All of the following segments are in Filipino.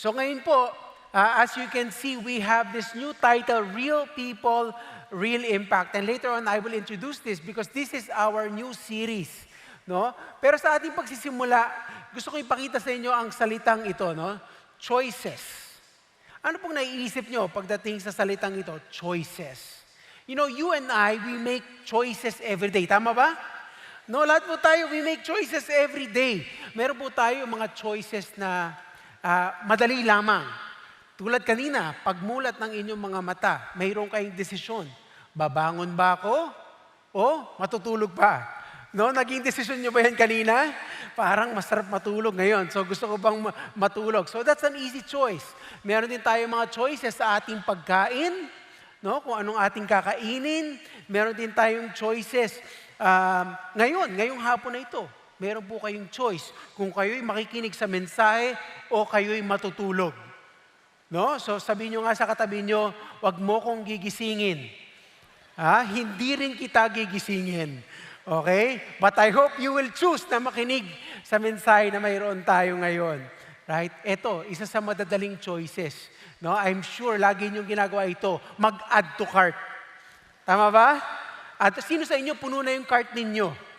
So ngayon po, as you can see, we have this new title, Real People, Real Impact. And later on, I will introduce this because this is our new series. No? Pero sa ating pagsisimula, gusto ko ipakita sa inyo ang salitang ito, no? Choices. Ano pong naiisip nyo pagdating sa salitang ito? Choices. You know, you and I, we make choices every day. Tama ba? No, lahat po tayo, we make choices every day. Meron po tayo mga choices na madali lamang. Tulad kanina, pagmulat ng inyong mga mata, mayroon kayong desisyon. Babangon ba ako? O matutulog pa? No, naging desisyon nyo ba yan kanina? Parang masarap matulog ngayon. So gusto ko bang matulog? So that's an easy choice. Meron din tayo mga choices sa ating pagkain, no? Kung anong ating kakainin. Meron din tayong choices ngayong hapon na ito. Meron po kayong choice kung kayo'y makikinig sa mensahe o kayo'y matutulog. No? So sabihin nyo nga sa katabi nyo, wag mo kong gigisingin. Hindi rin kita gigisingin. Okay? But I hope you will choose na makinig sa mensahe na mayroon tayo ngayon. Right? Ito, isa sa madadaling choices. No? I'm sure lagi nyo ginagawa ito, mag-add to cart. Tama ba? At sino sa inyo puno na yung cart ninyo?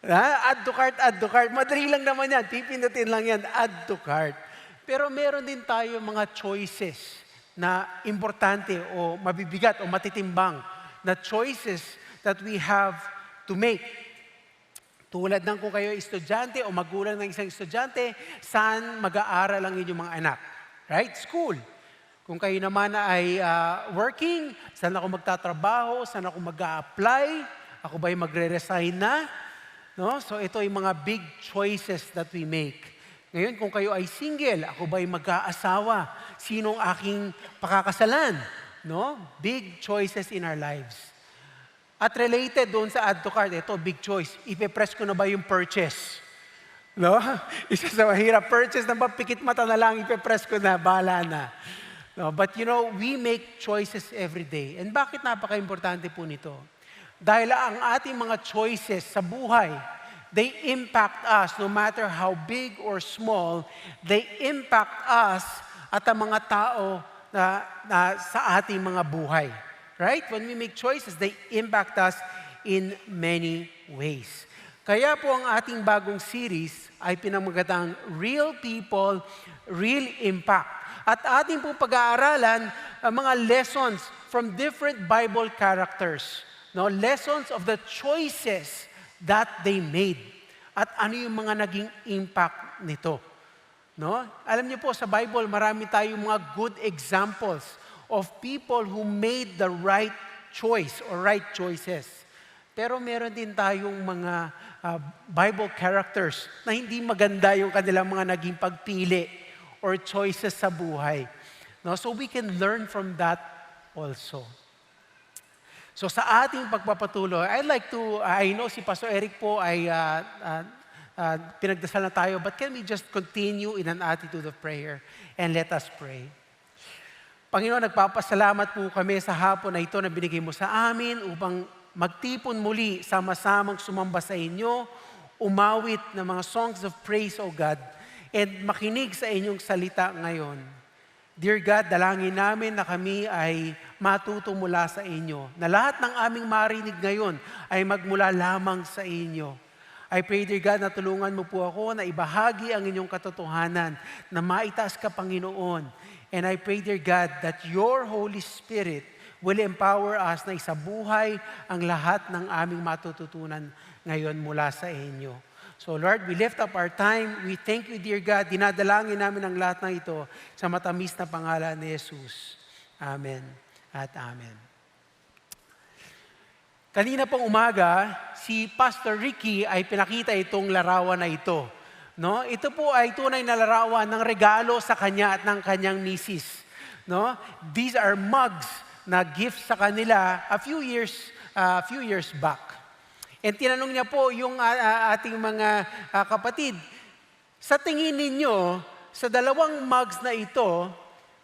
Add to cart, add to cart. Madali lang naman yan. Pipindutin lang yan, add to cart. Pero meron din tayo mga choices na importante o mabibigat o matitimbang na choices that we have to make. Tulad ng kung kayo estudyante o magulang ng isang estudyante, saan mag-aaral ang inyong mga anak? Right? School. Kung kayo naman ay working, saan ako magtatrabaho, saan ako mag-a-apply, ako ba'y magre-resign na? No? So ito ay mga big choices that we make. Ngayon, kung kayo ay single, ako ba'y mag-aasawa? Sinong aking pakakasalan? No? Big choices in our lives. At related doon sa add to cart, ito, big choice. Ipe-press ko na ba yung purchase? No? Isa sa mahirap, purchase na ba, pikit mata na lang, ipe-press ko na, bahala na. No? But you know, we make choices every day. And bakit napaka-importante po nito? Dahil ang ating mga choices sa buhay, they impact us no matter how big or small, they impact us at ang mga tao na sa ating mga buhay. Right? When we make choices, they impact us in many ways. Kaya po ang ating bagong series ay pinamagatang Real People, Real Impact. At ating po pag-aaralan ang mga lessons from different Bible characters. No, lessons of the choices that they made. At ano yung mga naging impact nito. No? Alam niyo po, sa Bible, marami tayong mga good examples of people who made the right choice or right choices. Pero meron din tayong mga Bible characters na hindi maganda yung kanilang mga naging pagpili or choices sa buhay. No? So we can learn from that also. So sa ating pagpapatuloy, I know si Pastor Eric po ay pinagdasal na tayo, but can we just continue in an attitude of prayer and let us pray. Panginoon, nagpapasalamat po kami sa hapon na ito na binigay mo sa amin upang magtipon muli, sama-samang sumamba sa inyo, umawit ng mga songs of praise, O God, and makinig sa inyong salita ngayon. Dear God, dalangin namin na kami ay matuto mula sa inyo, na lahat ng aming marinig ngayon ay magmula lamang sa inyo. I pray, dear God, na tulungan mo po ako na ibahagi ang inyong katotohanan, na maitaas ka, Panginoon. And I pray, dear God, that your Holy Spirit will empower us na isabuhay ang lahat ng aming matututunan ngayon mula sa inyo. So Lord, we lift up our time. We thank you, dear God. Dinadalangin namin ang lahat ng ito sa matamis na pangalan ni Jesus. Amen at amen. Kanina pong umaga, si Pastor Ricky ay pinakita itong larawan na ito. No? Ito po ay tunay na larawan ng regalo sa kanya at ng kanyang misis. No? These are mugs na gift sa kanila a few years back. And tinanong niya po yung ating mga kapatid, sa tingin ninyo, sa dalawang mugs na ito,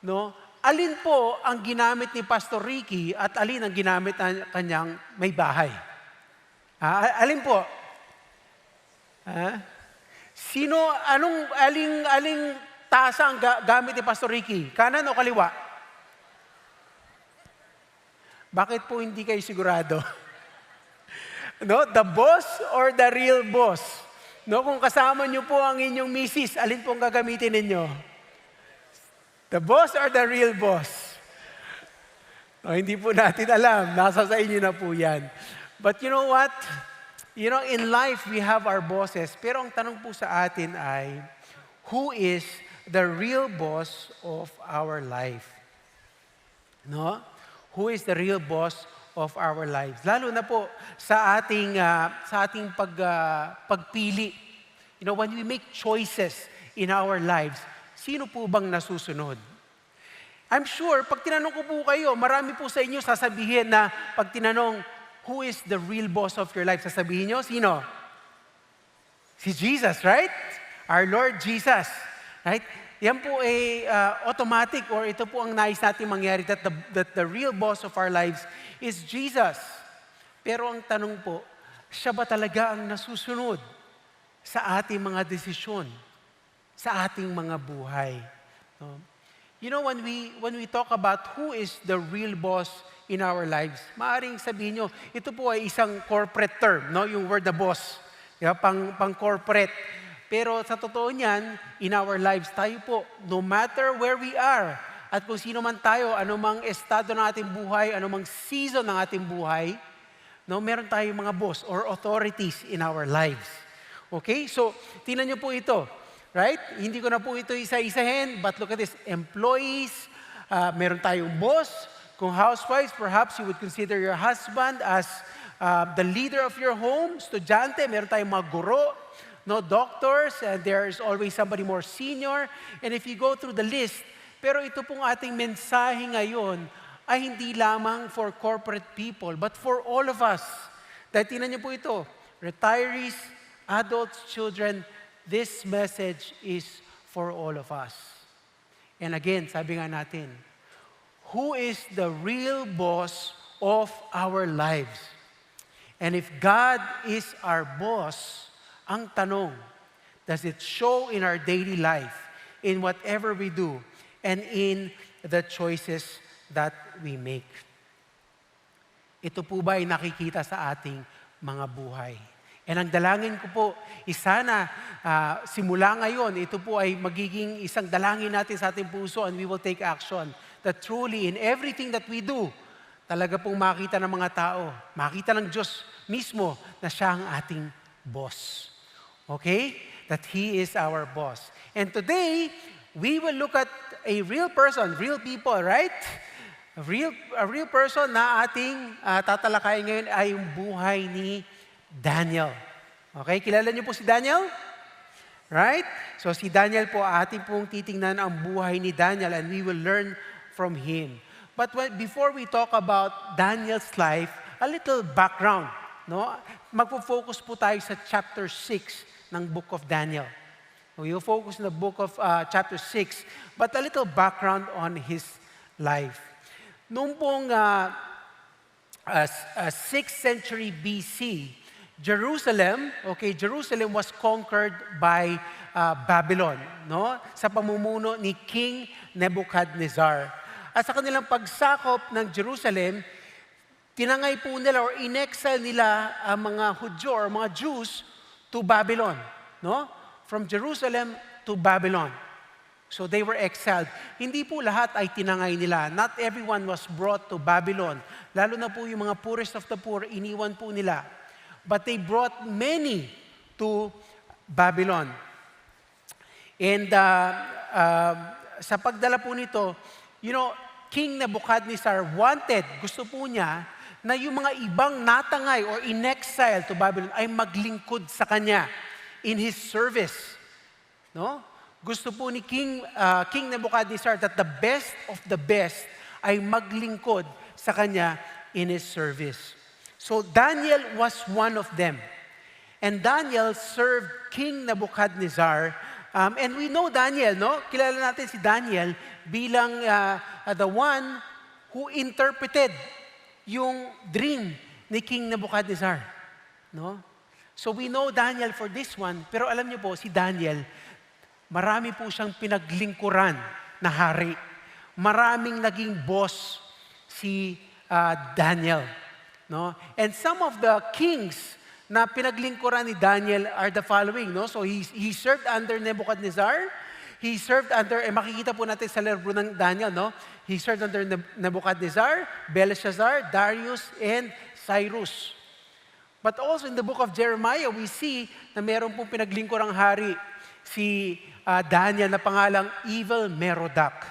no, alin po ang ginamit ni Pastor Ricky at alin ang ginamit ng kanyang may bahay? Alin po? Aling tasa ang gamit ni Pastor Ricky? Kanan o kaliwa? Bakit po hindi kayo sigurado? No, the boss or the real boss? No, kung kasama niyo po ang inyong misis, alin pong gagamitin ninyo? The boss or the real boss? No, hindi po natin alam. Nasa sa inyo na po yan. But you know what? You know, in life, we have our bosses. Pero ang tanong po sa atin ay, who is the real boss of our life? No? Who is the real boss of our lives? Lalo na po sa ating pagpili. You know, when we make choices in our lives, sino po bang nasusunod? I'm sure, pag tinanong ko po kayo, marami po sa inyo sasabihin na pag tinanong, who is the real boss of your life? Sasabihin nyo, sino? Si Jesus, right? Our Lord Jesus. Right? Yan po ay automatic or ito po ang nais natin mangyari that the real boss of our lives is Jesus. Pero ang tanong po, siya ba talaga ang nasusunod sa ating mga desisyon, sa ating mga buhay? No? You know, when we talk about who is the real boss in our lives, maaring sabihin nyo, ito po ay isang corporate term, no? Yung word na boss, pang corporate. Pero sa totoo niyan, in our lives, tayo po, no matter where we are, at kung sino man tayo, anumang estado ng ating buhay, anumang season ng ating buhay, no, meron tayong mga boss or authorities in our lives. Okay? So, tingnan niyo po ito. Right? Hindi ko na po ito isa-isahin, but look at this. Employees, meron tayong boss. Kung housewives, perhaps you would consider your husband as the leader of your home. Estudyante, meron tayong mga guro. No, doctors, and there's always somebody more senior. And if you go through the list, pero ito pong ating mensahe ngayon ay hindi lamang for corporate people, but for all of us. Dahil tingnan niyo po ito, retirees, adults, children, this message is for all of us. And again, sabi nga natin, who is the real boss of our lives? And if God is our boss, ang tanong, does it show in our daily life, in whatever we do, and in the choices that we make? Ito po ba ay nakikita sa ating mga buhay? And ang dalangin ko po, sana simula ngayon, ito po ay magiging isang dalangin natin sa ating puso and we will take action. That truly in everything that we do, talaga pong makita ng mga tao, makita ng Diyos mismo na siya ang ating boss. Okay? That He is our boss. And today, we will look at a real person, real people, right? A real person na ating tatalakayin ngayon ay yung buhay ni Daniel. Okay? Kilala niyo po si Daniel? Right? So si Daniel po, ating pong titingnan ang buhay ni Daniel and we will learn from him. But before we talk about Daniel's life, a little background. No? Magpo-focus po tayo sa chapter 6 ng book of Daniel. We will focus on the book of chapter 6, but a little background on his life. Noong pong 6th century BC, Jerusalem was conquered by Babylon, no? Sa pamumuno ni King Nebuchadnezzar. At sa kanilang pagsakop ng Jerusalem, tinangay po nila or in-exile nila ang mga Hudyo or mga Jews to Babylon, no? From Jerusalem to Babylon. So they were exiled. Hindi po lahat ay tinangay nila. Not everyone was brought to Babylon. Lalo na po yung mga poorest of the poor, iniwan po nila. But they brought many to Babylon. And sa pagdala po nito, you know, King Nebuchadnezzar gusto po niya na yung mga ibang natangay or in-exile to Babylon ay maglingkod sa kanya in his service. No? Gusto po ni King Nebuchadnezzar that the best of the best ay maglingkod sa kanya in his service. So Daniel was one of them. And Daniel served King Nebuchadnezzar. And we know Daniel, no? Kilala natin si Daniel bilang the one who interpreted yung dream ni King Nebuchadnezzar. No? So we know Daniel for this one, pero alam niyo po, si Daniel, marami po siyang pinaglingkuran na hari. Maraming naging boss si Daniel. No? And some of the kings na pinaglingkuran ni Daniel are the following. No? So he served under Nebuchadnezzar. He served under, makikita po natin sa libro ng Daniel, no? He served under Nebuchadnezzar, Belshazzar, Darius, and Cyrus. But also in the book of Jeremiah, we see na meron pong pinaglingkurang hari, si Daniel na pangalang Evil Merodach.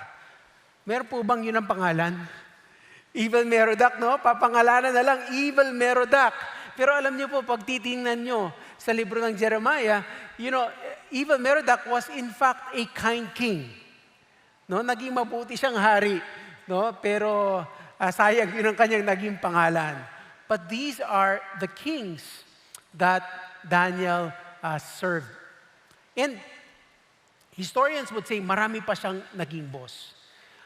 Meron po bang yun ang pangalan? Evil Merodach, no? Papangalanan na lang, Evil Merodach. Pero alam niyo po, pag titingnan niyo sa libro ng Jeremiah, Evil Merodach was in fact a kind king. No? Naging mabuti siyang hari. No? Pero sayang yun ang kanyang naging pangalan. But these are the kings that Daniel served. And historians would say, marami pa siyang naging boss.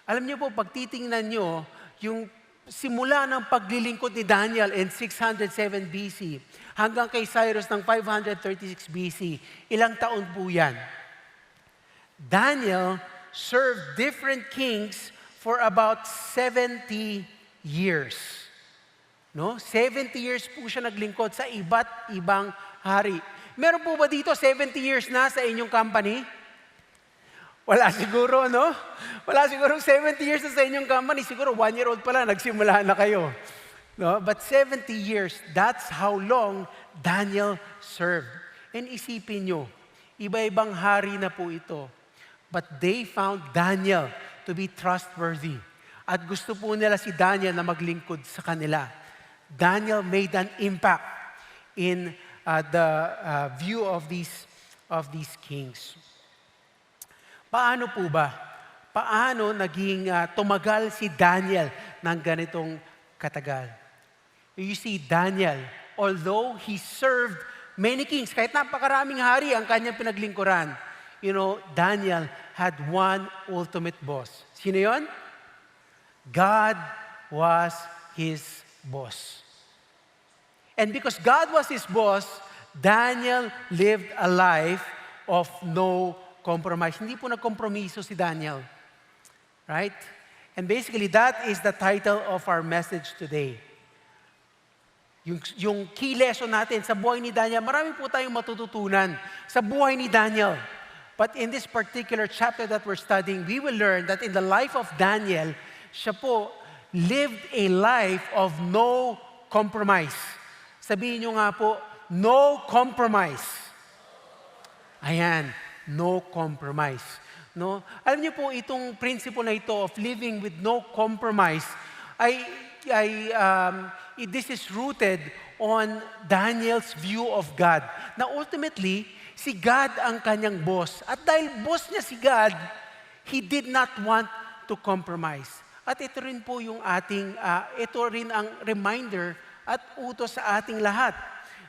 Alam niyo po, pag titingnan niyo, yung simula ng paglilingkod ni Daniel in 607 BC hanggang kay Cyrus ng 536 BC, ilang taon po yan? Daniel served different kings for about 70 years. No? 70 years po siya naglingkod sa iba't ibang hari. Meron po ba dito 70 years na sa inyong company? Wala siguro, no? Wala siguro 70 years na sa inyong company. Siguro 1-year-old pa lang, nagsimula na kayo. No? But 70 years, that's how long Daniel served. And isipin nyo, iba-ibang hari na po ito. But they found Daniel to be trustworthy. At gusto po nila si Daniel na maglingkod sa kanila. Daniel made an impact in the view of these kings. Paano po ba? Paano naging tumagal si Daniel ng ganitong katagal? You see, Daniel, although he served many kings, kahit napakaraming hari ang kanyang pinaglingkuran, Daniel had one ultimate boss. Sino yon? God was his boss. And because God was his boss, Daniel lived a life of no compromise. Hindi po nagkompromiso si Daniel. Right? And basically, that is the title of our message today. Yung key lesson natin sa buhay ni Daniel, marami po tayong matututunan sa buhay ni Daniel. But in this particular chapter that we're studying, we will learn that in the life of Daniel, siya po lived a life of no compromise. Sabihin nyo nga po, no compromise. Ayan. No compromise. No? Alam niyo po, itong principle na ito of living with no compromise, this is rooted on Daniel's view of God. Na ultimately, si God ang kanyang boss. At dahil boss niya si God, he did not want to compromise. At ito rin po yung ito rin ang reminder at utos sa ating lahat.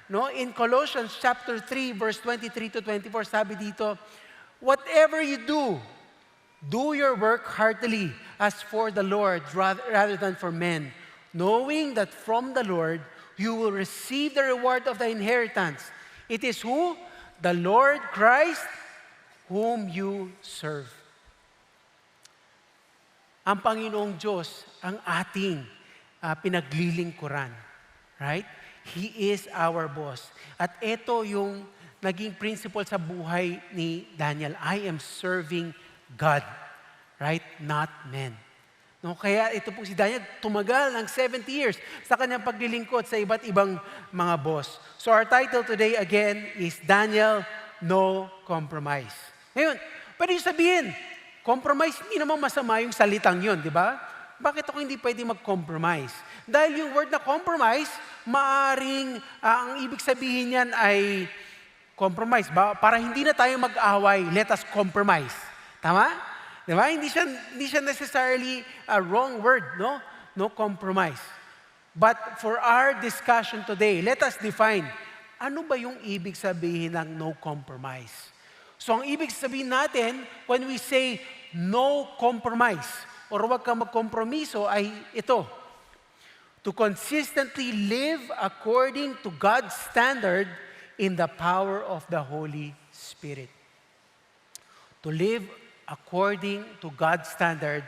No, in Colossians chapter 3 verse 23 to 24 sabi dito, whatever you do, do your work heartily as for the Lord rather than for men, knowing that from the Lord you will receive the reward of the inheritance. It is who? The Lord Christ whom you serve. Ang Panginoong Diyos ang ating pinaglilingkuran. Right? He is our boss. At ito yung naging principle sa buhay ni Daniel. I am serving God. Right? Not men. No, kaya ito po si Daniel, tumagal ng 70 years sa kanyang paglilingkod sa iba't ibang mga boss. So our title today again is Daniel, No Compromise. Ngayon, pwede yung sabihin, compromise, hindi naman masama yung salitang yun, di ba? Bakit ako hindi pwede mag-compromise? Dahil yung word na compromise, maaring ang ibig sabihin niyan ay compromise. Para hindi na tayo mag-away, let us compromise. Tama? Diba? Hindi siya necessarily a wrong word, no? No compromise. But for our discussion today, let us define, ano ba yung ibig sabihin ng no compromise? So ang ibig sabihin natin, when we say no compromise, or huwag kang magkompromiso, ay ito, to consistently live according to God's standard in the power of the Holy Spirit. to live according to God's standard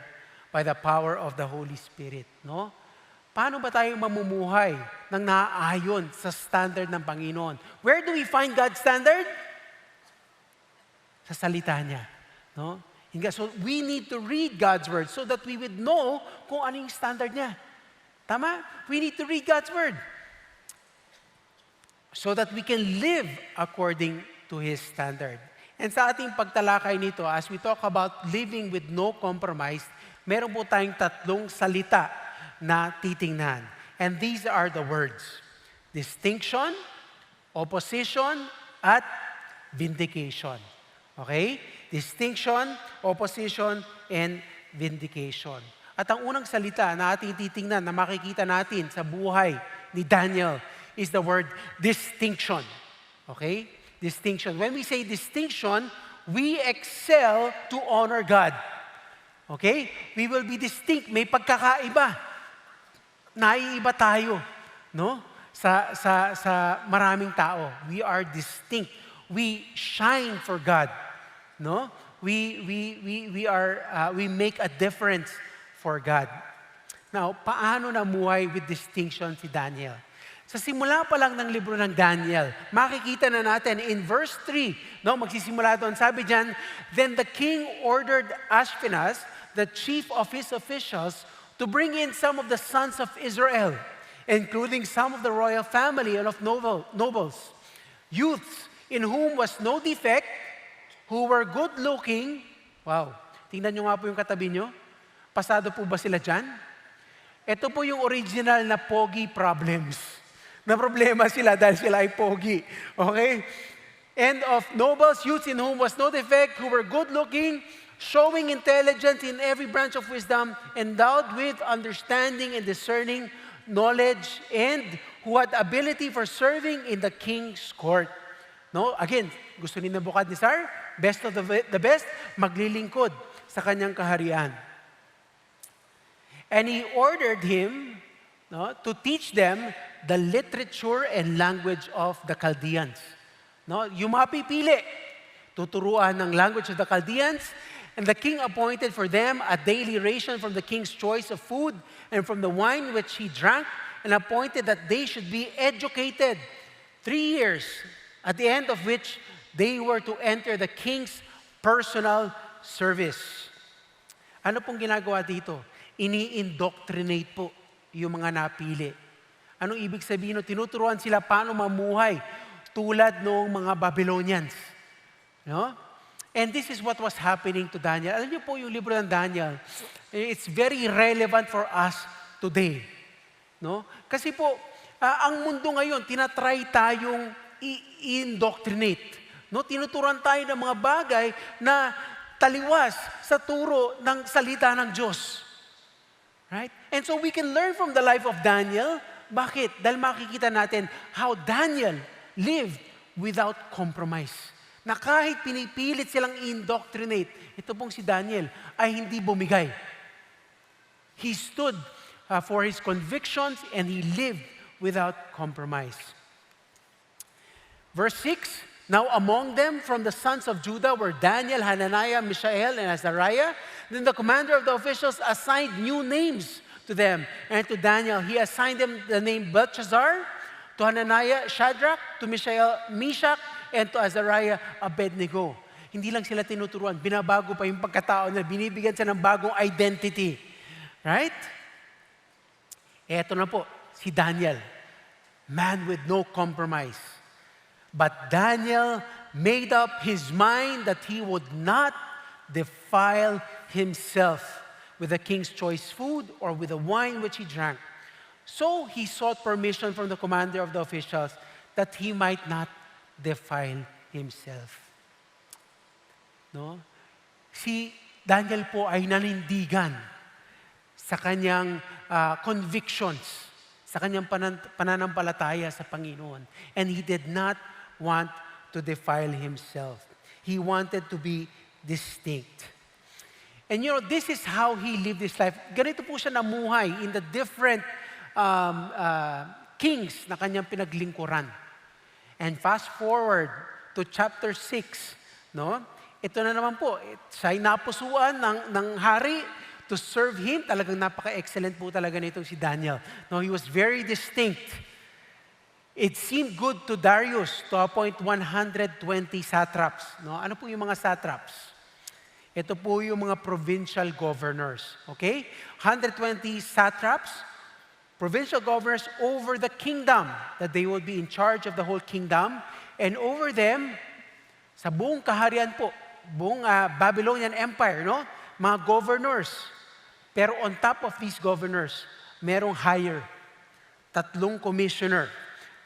by the power of the Holy Spirit. No? Paano ba tayo mamumuhay ng naaayon sa standard ng Panginoon? Where do we find God's standard? Sa salita niya. No? So we need to read God's word so that we would know kung ano yung standard niya. Tama? We need to read God's word so that we can live according to His standard. And sa ating pagtalakay nito, as we talk about living with no compromise, meron po tayong tatlong salita na titingnan. And these are the words: distinction, opposition, at vindication. Okay? Distinction, opposition, and vindication. At ang unang salita na ating titingnan, na makikita natin sa buhay ni Daniel, is the word distinction. Okay? Distinction. When we say distinction, we excel to honor God. Okay? We will be distinct. May pagkakaiba. Naiiba tayo, no? Sa maraming tao. We are distinct. We shine for God, no? We make a difference for God. Now, paano namuhay with distinction si Daniel? Sa simula pa lang ng libro ng Daniel, makikita na natin in verse 3, no, magsisimula doon, sabi diyan, then the king ordered Ashpenaz, the chief of his officials, to bring in some of the sons of Israel, including some of the royal family and of nobles, youths in whom was no defect, who were good-looking. Wow, tingnan nyo nga po yung katabi nyo. Pasado po ba sila dyan? Ito po yung original na pogi problems. Na problema sila dahil sila ay pogi. Okay? And of nobles, youths in whom was no defect, who were good-looking, showing intelligence in every branch of wisdom, endowed with understanding and discerning knowledge, and who had ability for serving in the king's court. No? Again, gusto ni Nebuchadnezzar, best of the best, maglilingkod sa kanyang kaharian. And he ordered him, no, to teach them the literature and language of the Chaldeans. No? Yung mapipili, tuturuan ng language of the Chaldeans. And the king appointed for them a daily ration from the king's choice of food and from the wine which he drank, and appointed that they should be educated 3 years, at the end of which they were to enter the king's personal service. Ano pong ginagawa dito? Ini-indoctrinate po yung mga napili. Anong ibig sabihin? Tinuturuan sila paano mamuhay tulad ng mga Babylonians. No? And this is what was happening to Daniel. Alam niyo po yung libro ng Daniel, it's very relevant for us today. No? Kasi po, ang mundo ngayon, tinatry tayong i-indoctrinate. No? Tinuturuan tayo ng mga bagay na taliwas sa turo ng salita ng Diyos. Right? And so we can learn from the life of Daniel. Bakit? Dahil makikita natin how Daniel lived without compromise. Na kahit pinipilit silang indoctrinate, ito pong si Daniel ay hindi bumigay. He stood for his convictions and he lived without compromise. Verse 6, now among them from the sons of Judah were Daniel, Hananiah, Mishael, and Azariah. Then the commander of the officials assigned new names to them. And to Daniel, he assigned them the name Belshazzar, to Hananiah, Shadrach, to Mishael, Meshach, and to Azariah, Abednego. Hindi lang sila tinuturuan, binabago pa yung pagkatao nila, binibigyan sila ng bagong identity. Right? Eto na po, si Daniel. Man with no compromise. But Daniel made up his mind that he would not defile himself with the king's choice food or with the wine which he drank. So he sought permission from the commander of the officials that he might not defile himself. No? Si Daniel po ay nanindigan sa kanyang convictions, sa kanyang pananampalataya sa Panginoon. And he did not want to defile himself. He wanted to be distinct. And you know, this is how he lived his life. Ganito po siya namuhay in the different kings na kanyang pinaglingkuran. And fast forward to chapter 6, no? ito na naman po, siya'y napusuan ng hari to serve him. Talagang napaka-excellent po talaga nitong si Daniel. No, he was very distinct. It seemed good to Darius to appoint 120 satraps. No? Ano po yung mga satraps? Ito po yung mga provincial governors. Okay? 120 satraps, provincial governors over the kingdom, that they will be in charge of the whole kingdom. And over them, sa buong kaharian po, buong Babylonian Empire, no? Mga governors. Pero on top of these governors, merong higher, 3 commissioner.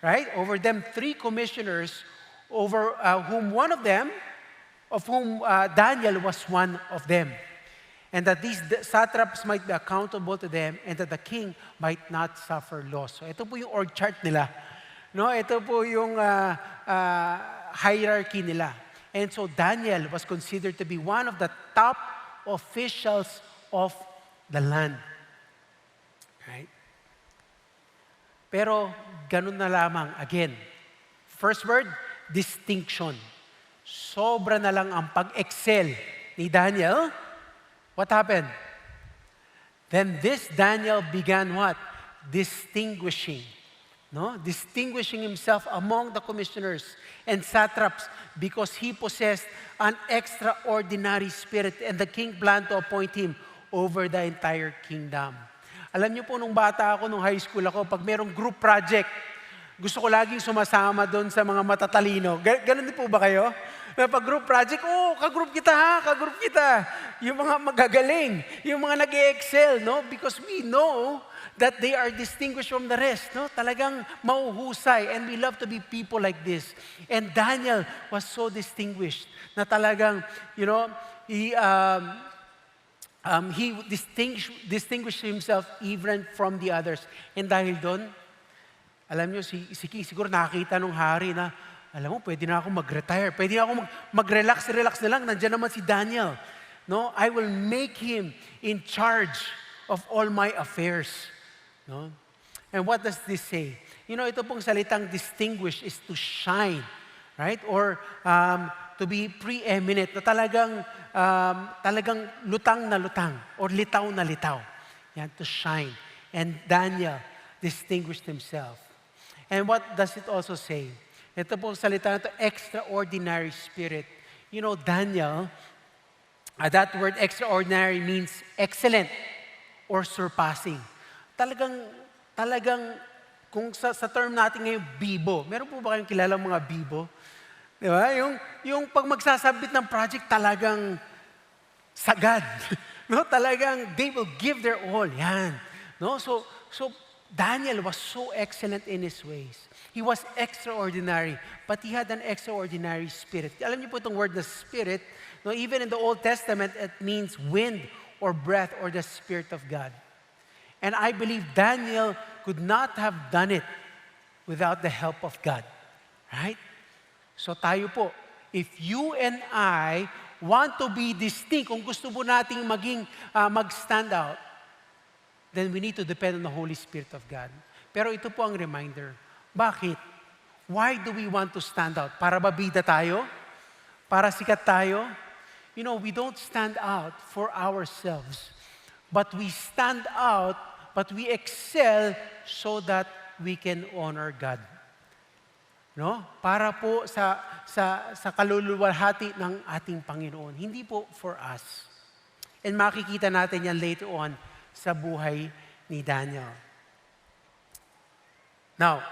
Right? Over them, 3 commissioners, over whom one of them, of whom Daniel was one of them. And that these satraps might be accountable to them, and that the king might not suffer loss. So ito po yung org chart nila. No? Ito po yung hierarchy nila. And so Daniel was considered to be one of the top officials of the land. Right? Pero ganun na lamang. Again, first word, distinction. Sobra na lang ang pag-excel ni Daniel. What happened? Then this Daniel began what? Distinguishing. No? Distinguishing himself among the commissioners and satraps because he possessed an extraordinary spirit, and the king planned to appoint him over the entire kingdom. Alam niyo po, nung bata ako, nung high school ako, pag merong group project, gusto ko laging sumasama doon sa mga matatalino. Ganun din po ba kayo? Pag group project, ka-group kita ha, ka-group kita. Yung mga magagaling, yung mga nag-excel, no? Because we know that they are distinguished from the rest, no? Talagang mauhusay, and we love to be people like this. And Daniel was so distinguished na talagang, he distinguished himself even from the others. And dahil doon, alam nyo, si King siguro nakakita nung hari na, alam mo, pwede na ako mag-retire. Pwede na ako mag-relax na lang. Nandiyan naman si Daniel. No? I will make him in charge of all my affairs. No? And what does this say? Ito pong salitang distinguish is to shine. Right? Or to be preeminent. Na talagang lutang na lutang. Or litaw na litaw. Yan, to shine. And Daniel distinguished himself. And what does it also say? Ito pong salita na ito, extraordinary spirit. Daniel, that word extraordinary means excellent or surpassing. Talagang kung sa term natin ngayon, bibo. Meron po ba kayong kilala mga bibo? Di ba? Yung pag magsasabit ng project, talagang sagad. No? Talagang they will give their all. Yan. No? So Daniel was so excellent in his ways. He was extraordinary, but he had an extraordinary spirit. Alam niyo po itong word na spirit, no, even in the Old Testament, it means wind or breath or the Spirit of God. And I believe Daniel could not have done it without the help of God. Right? So tayo po, if you and I want to be distinct, kung gusto po nating mag-stand out, then we need to depend on the Holy Spirit of God. Pero ito po ang reminder. Bakit? Why do we want to stand out? Para babida tayo? Para sikat tayo? We don't stand out for ourselves. But we stand out, but we excel so that we can honor God. No? Para po sa kaluluwalhati ng ating Panginoon. Hindi po for us. And makikita natin yan later on sa buhay ni Daniel. Now,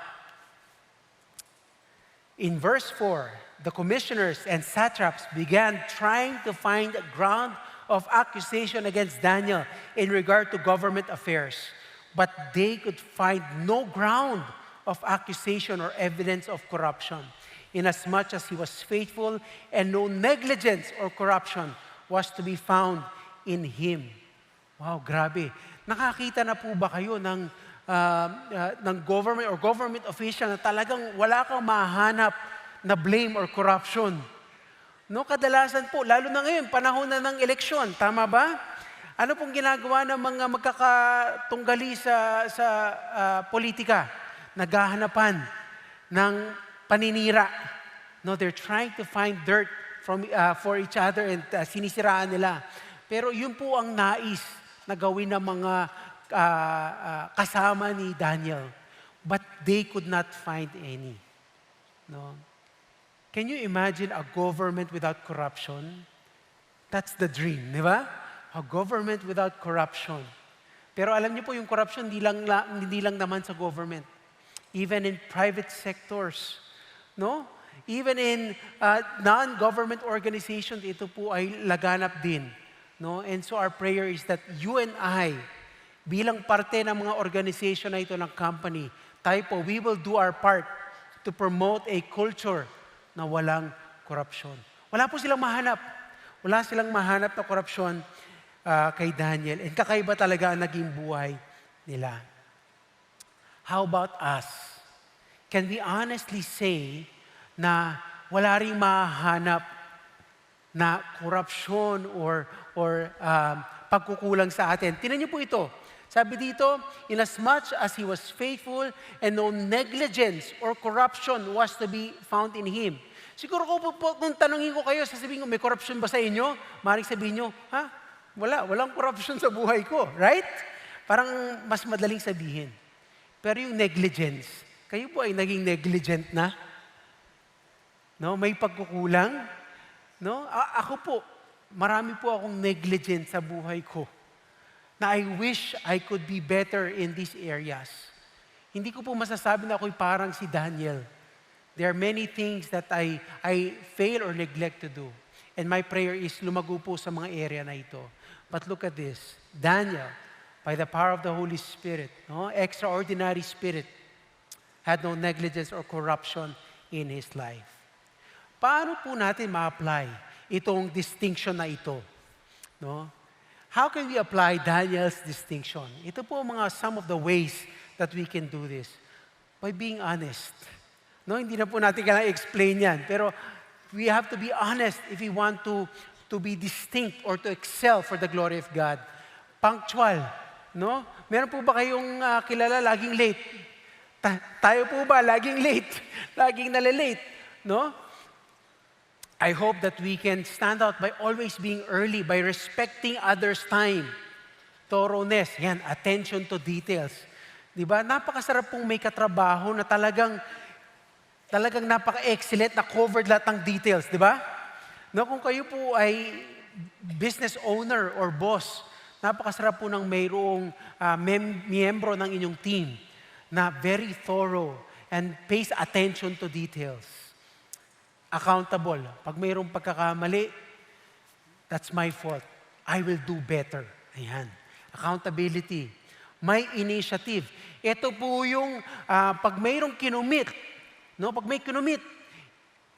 in verse 4, the commissioners and satraps began trying to find a ground of accusation against Daniel in regard to government affairs. But they could find no ground of accusation or evidence of corruption, inasmuch as he was faithful and no negligence or corruption was to be found in him. Wow, grabe. Nakakita na po ba kayo ng government or government official na talagang wala kang mahanap na blame or corruption? No, kadalasan po, lalo na ngayon, panahon na ng eleksyon, tama ba? Ano pong ginagawa ng mga magkakatunggali sa politika? Naghahanapan ng paninira. No, they're trying to find dirt for each other and sinisiraan nila. Pero yun po ang nais na gawin ng mga kasama ni Daniel. But they could not find any. No? Can you imagine a government without corruption? That's the dream, di ba? A government without corruption. Pero alam niyo po, yung corruption hindi lang naman sa government. Even in private sectors, no? Even in non-government organizations, ito po ay laganap din. No? And so our prayer is that you and I, bilang parte ng mga organization na ito ng company, tayo po, we will do our part to promote a culture na walang korupsyon. Wala po silang mahanap. Wala silang mahanap na korupsyon kay Daniel. And kakaiba talaga ang naging buhay nila. How about us? Can we honestly say na wala ring mahanap na korupsyon or pagkukulang sa atin? Tingnan niyo po ito. Sabi dito, inasmuch as he was faithful and no negligence or corruption was to be found in him. Siguro kung tanungin ko kayo, sasabihin ko, may corruption ba sa inyo? Maring sabihin nyo, ha? Walang corruption sa buhay ko, right? Parang mas madaling sabihin. Pero yung negligence, kayo po ay naging negligent na? No? May pagkukulang? No? Ako po, marami po akong negligent sa buhay ko na I wish I could be better in these areas. Hindi ko po masasabi na ako'y parang si Daniel. There are many things that I fail or neglect to do. And my prayer is lumago po sa mga area na ito. But look at this. Daniel, by the power of the Holy Spirit, no, extraordinary spirit, had no negligence or corruption in his life. Paano po natin ma-apply itong distinction na ito? No? How can we apply Daniel's distinction? Ito po some of the ways that we can do this. By being honest. No, hindi na po natin kailangan explain yan. Pero we have to be honest if we want to be distinct or to excel for the glory of God. Punctual. No? Meron po ba kayong kilala laging late? Tayo po ba laging late? Laging nalilate? No? I hope that we can stand out by always being early, by respecting others' time. Thoroughness, yan, attention to details. Diba? Napakasarap pong may katrabaho na talagang napaka-excellent na covered lahat ng details, di ba? No, kung kayo po ay business owner or boss, napakasarap po ng mayroong miyembro ng inyong team na very thorough and pays attention to details. Accountable. Pag mayroong pagkakamali, that's my fault. I will do better. Ayan. Accountability. May initiative. Ito po yung pag mayroong kinumit, no? Pag may kinumit,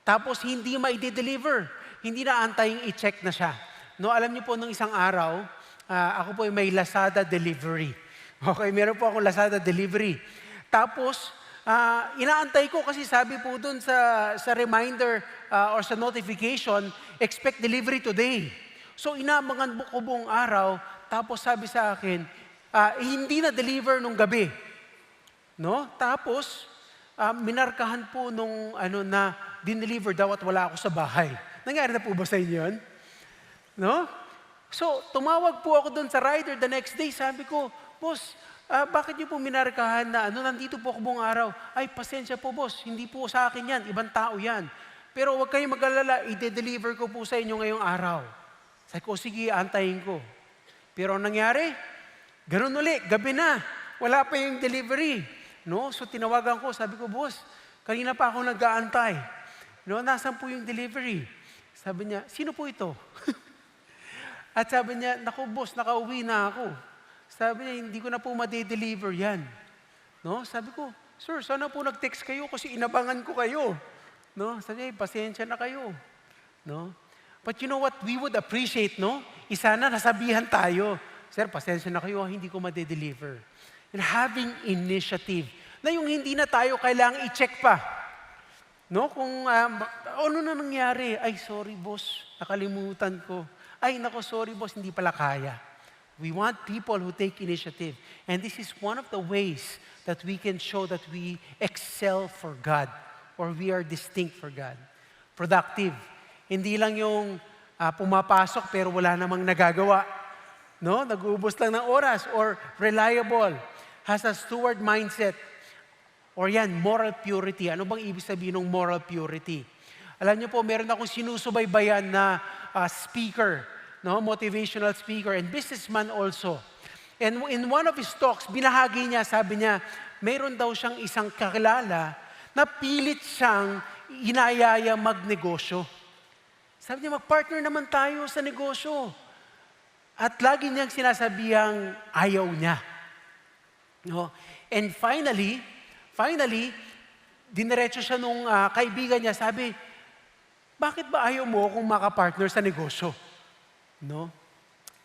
tapos hindi ma-deliver, hindi na antaying i-check na siya. No, alam niyo po nung isang araw, ako po ay may Lazada delivery. Okay, meron po akong Lazada delivery. Tapos, inaantay ko kasi sabi po doon sa reminder or sa notification, expect delivery today. So, inabangan ko buong araw, tapos sabi sa akin, hindi na deliver nung gabi. No? Tapos, minarkahan po nung na dineliver daw at wala ako sa bahay. Nangyari na po ba sa inyo yun? No? So, tumawag po ako doon sa rider the next day. Sabi ko, boss, bakit niyo po minarkahan na nandito po ako buong araw? Ay, pasensya po boss, hindi po sa akin yan, ibang tao yan. Pero huwag kayong mag-alala, i-deliver ko po sa inyo ngayong araw. Sabi ko, sige, antayin ko. Pero ang nangyari, ganun ulit, gabi na, wala pa yung delivery. No? So tinawagan ko, sabi ko, boss, kanina pa ako nag-aantay. No, nasan po yung delivery? Sabi niya, sino po ito? At sabi niya, naku boss, nakauwi na ako. Sabi niya, hindi ko na po ma-deliver yan. No? Sabi ko, sir, sana po nag-text kayo kasi inabangan ko kayo. No? Sabi niya, pasensya na kayo. No? But you know what we would appreciate, no? Isa na nasabihan tayo, sir, pasensya na kayo, hindi ko ma-deliver. And having initiative, na yung hindi na tayo kailangang i-check pa. No? Kung ano na nangyari, ay sorry boss, nakalimutan ko. Ay nako, sorry boss, hindi pala kaya. We want people who take initiative. And this is one of the ways that we can show that we excel for God or we are distinct for God. Productive. Hindi lang yung pumapasok pero wala namang nagagawa. No? Nag-uubos lang ng oras. Or reliable, has a steward mindset. Or yan, moral purity. Ano bang ibig sabihin ng moral purity? Alam niyo po, meron akong sinusubaybayan na speaker, no? Motivational speaker and businessman also. And in one of his talks, binahagi niya, sabi niya, meron daw siyang isang kakilala na pilit siyang inayaya magnegosyo. Sabi niya, mag-partner naman tayo sa negosyo. At lagi niyang sinasabihang ayaw niya. No? And finally, diniretso siya nung kaibigan niya, sabi, bakit ba ayaw mo kung makapartner sa negosyo? No?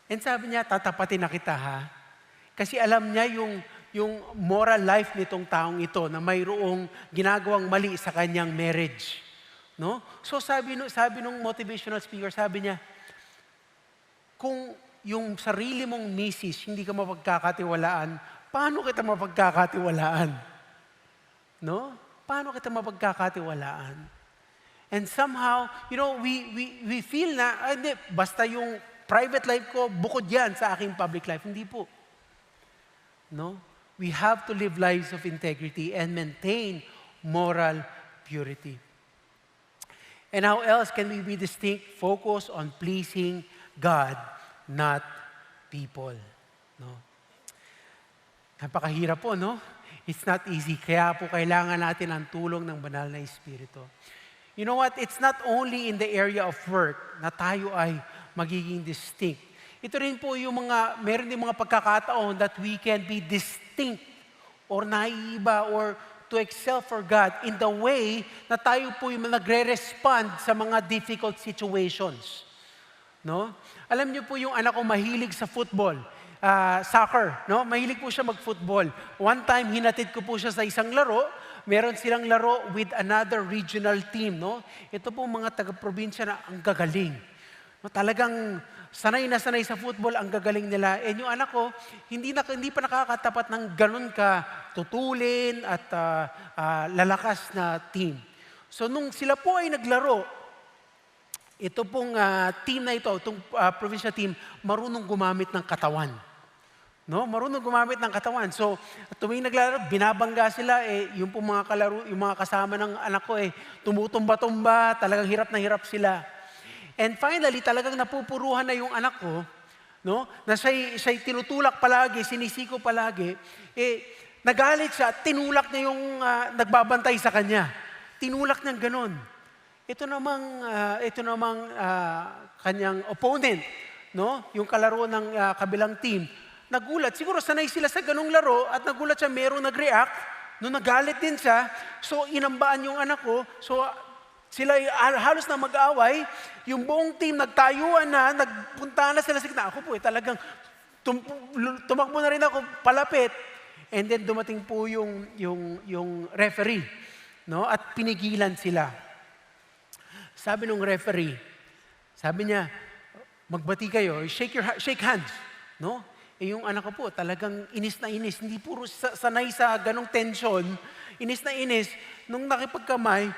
And sabi niya, tatapatin na kita ha. Kasi alam niya yung moral life nitong taong ito na mayroong ginagawang mali sa kanyang marriage. No? So sabi nung motivational speaker, sabi niya, kung yung sarili mong misis hindi ka mapagkakatiwalaan, paano kita mapagkakatiwalaan? No? Paano kita mapagkakatiwalaan? And somehow, we feel na, hindi, basta yung private life ko, bukod yan sa aking public life. Hindi po. No? We have to live lives of integrity and maintain moral purity. And how else can we be distinct, focus on pleasing God, not people? No? Napakahirap po, no? It's not easy. Kaya po kailangan natin ang tulong ng banal na Espiritu. You know what? It's not only in the area of work na tayo ay magiging distinct. Ito rin po yung meron din mga pagkakataon that we can be distinct or naiiba or to excel for God in the way na tayo po yung nagre-respond sa mga difficult situations. No? Alam niyo po yung anak ko mahilig sa football. Soccer, no? Mahilig po siya mag-football. One time, hinatid ko po siya sa isang laro. Meron silang laro with another regional team, no? Ito po mga taga-probinsya na ang gagaling. No, talagang sanay na sanay sa football, ang gagaling nila. And yung anak ko, hindi pa nakakatapat ng ganun ka tutulin at lalakas na team. So nung sila po ay naglaro, ito pong team na ito, itong provincial team, marunong gumamit ng katawan. No, marunong gumamit ng katawan. So, tuwing naglalaro, binabangga sila, yung pong mga kalaro, yung mga kasama ng anak ko, tumutumba-tumba, talagang hirap na hirap sila. And finally, talagang napupuruhan na yung anak ko, no, na siya'y tinutulak palagi, sinisiko palagi, nagalit siya at tinulak niya yung nagbabantay sa kanya. Tinulak niyang ganon. Ito namang kanyang opponent, no, yung kalaro ng kabilang team, nagulat. Siguro sanay sila sa ganung laro at nagulat siya, merong nag-react, no, nagalit din siya. So inambaan yung anak ko. So sila halos na mag-away. Yung buong team nagtayuan na, nagpunta na sila sa gitna. Ako po talagang tumakbo na rin ako palapit. And then dumating po yung referee, no, at pinigilan sila. Sabi nung referee, sabi niya, magbati kayo, shake hands, no? Yung anak ko po, talagang inis na inis. Hindi puro sanay sa ganong tension. Inis na inis. Nung nakipagkamay,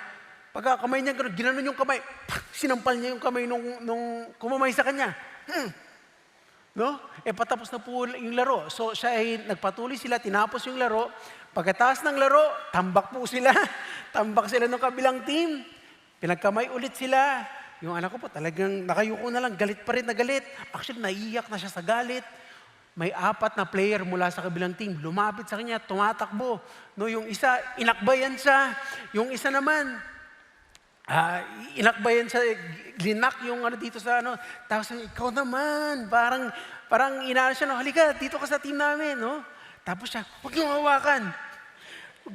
pagkakamay niya, ginanon yung kamay. Sinampal niya yung kamay nung kumamay sa kanya. No? Patapos na po yung laro. So siya ay nagpatuloy sila, tinapos yung laro. Pagkatapos ng laro, tambak po sila. Tambak sila ng kabilang team. Pinagkamay ulit sila. Yung anak ko po, talagang nakayuko na lang. Galit pa rin na galit. Actually, naiiyak na siya sa galit. May 4 na player mula sa kabilang team, lumapit sa kanya, tumatakbo. No, yung isa, inakbayan siya. Yung isa naman, inakbayan siya, linak yung dito sa Tapos, ikaw naman, parang inaano siya, no, halika, dito ka sa team namin, no? Tapos siya, huwag niyong hawakan.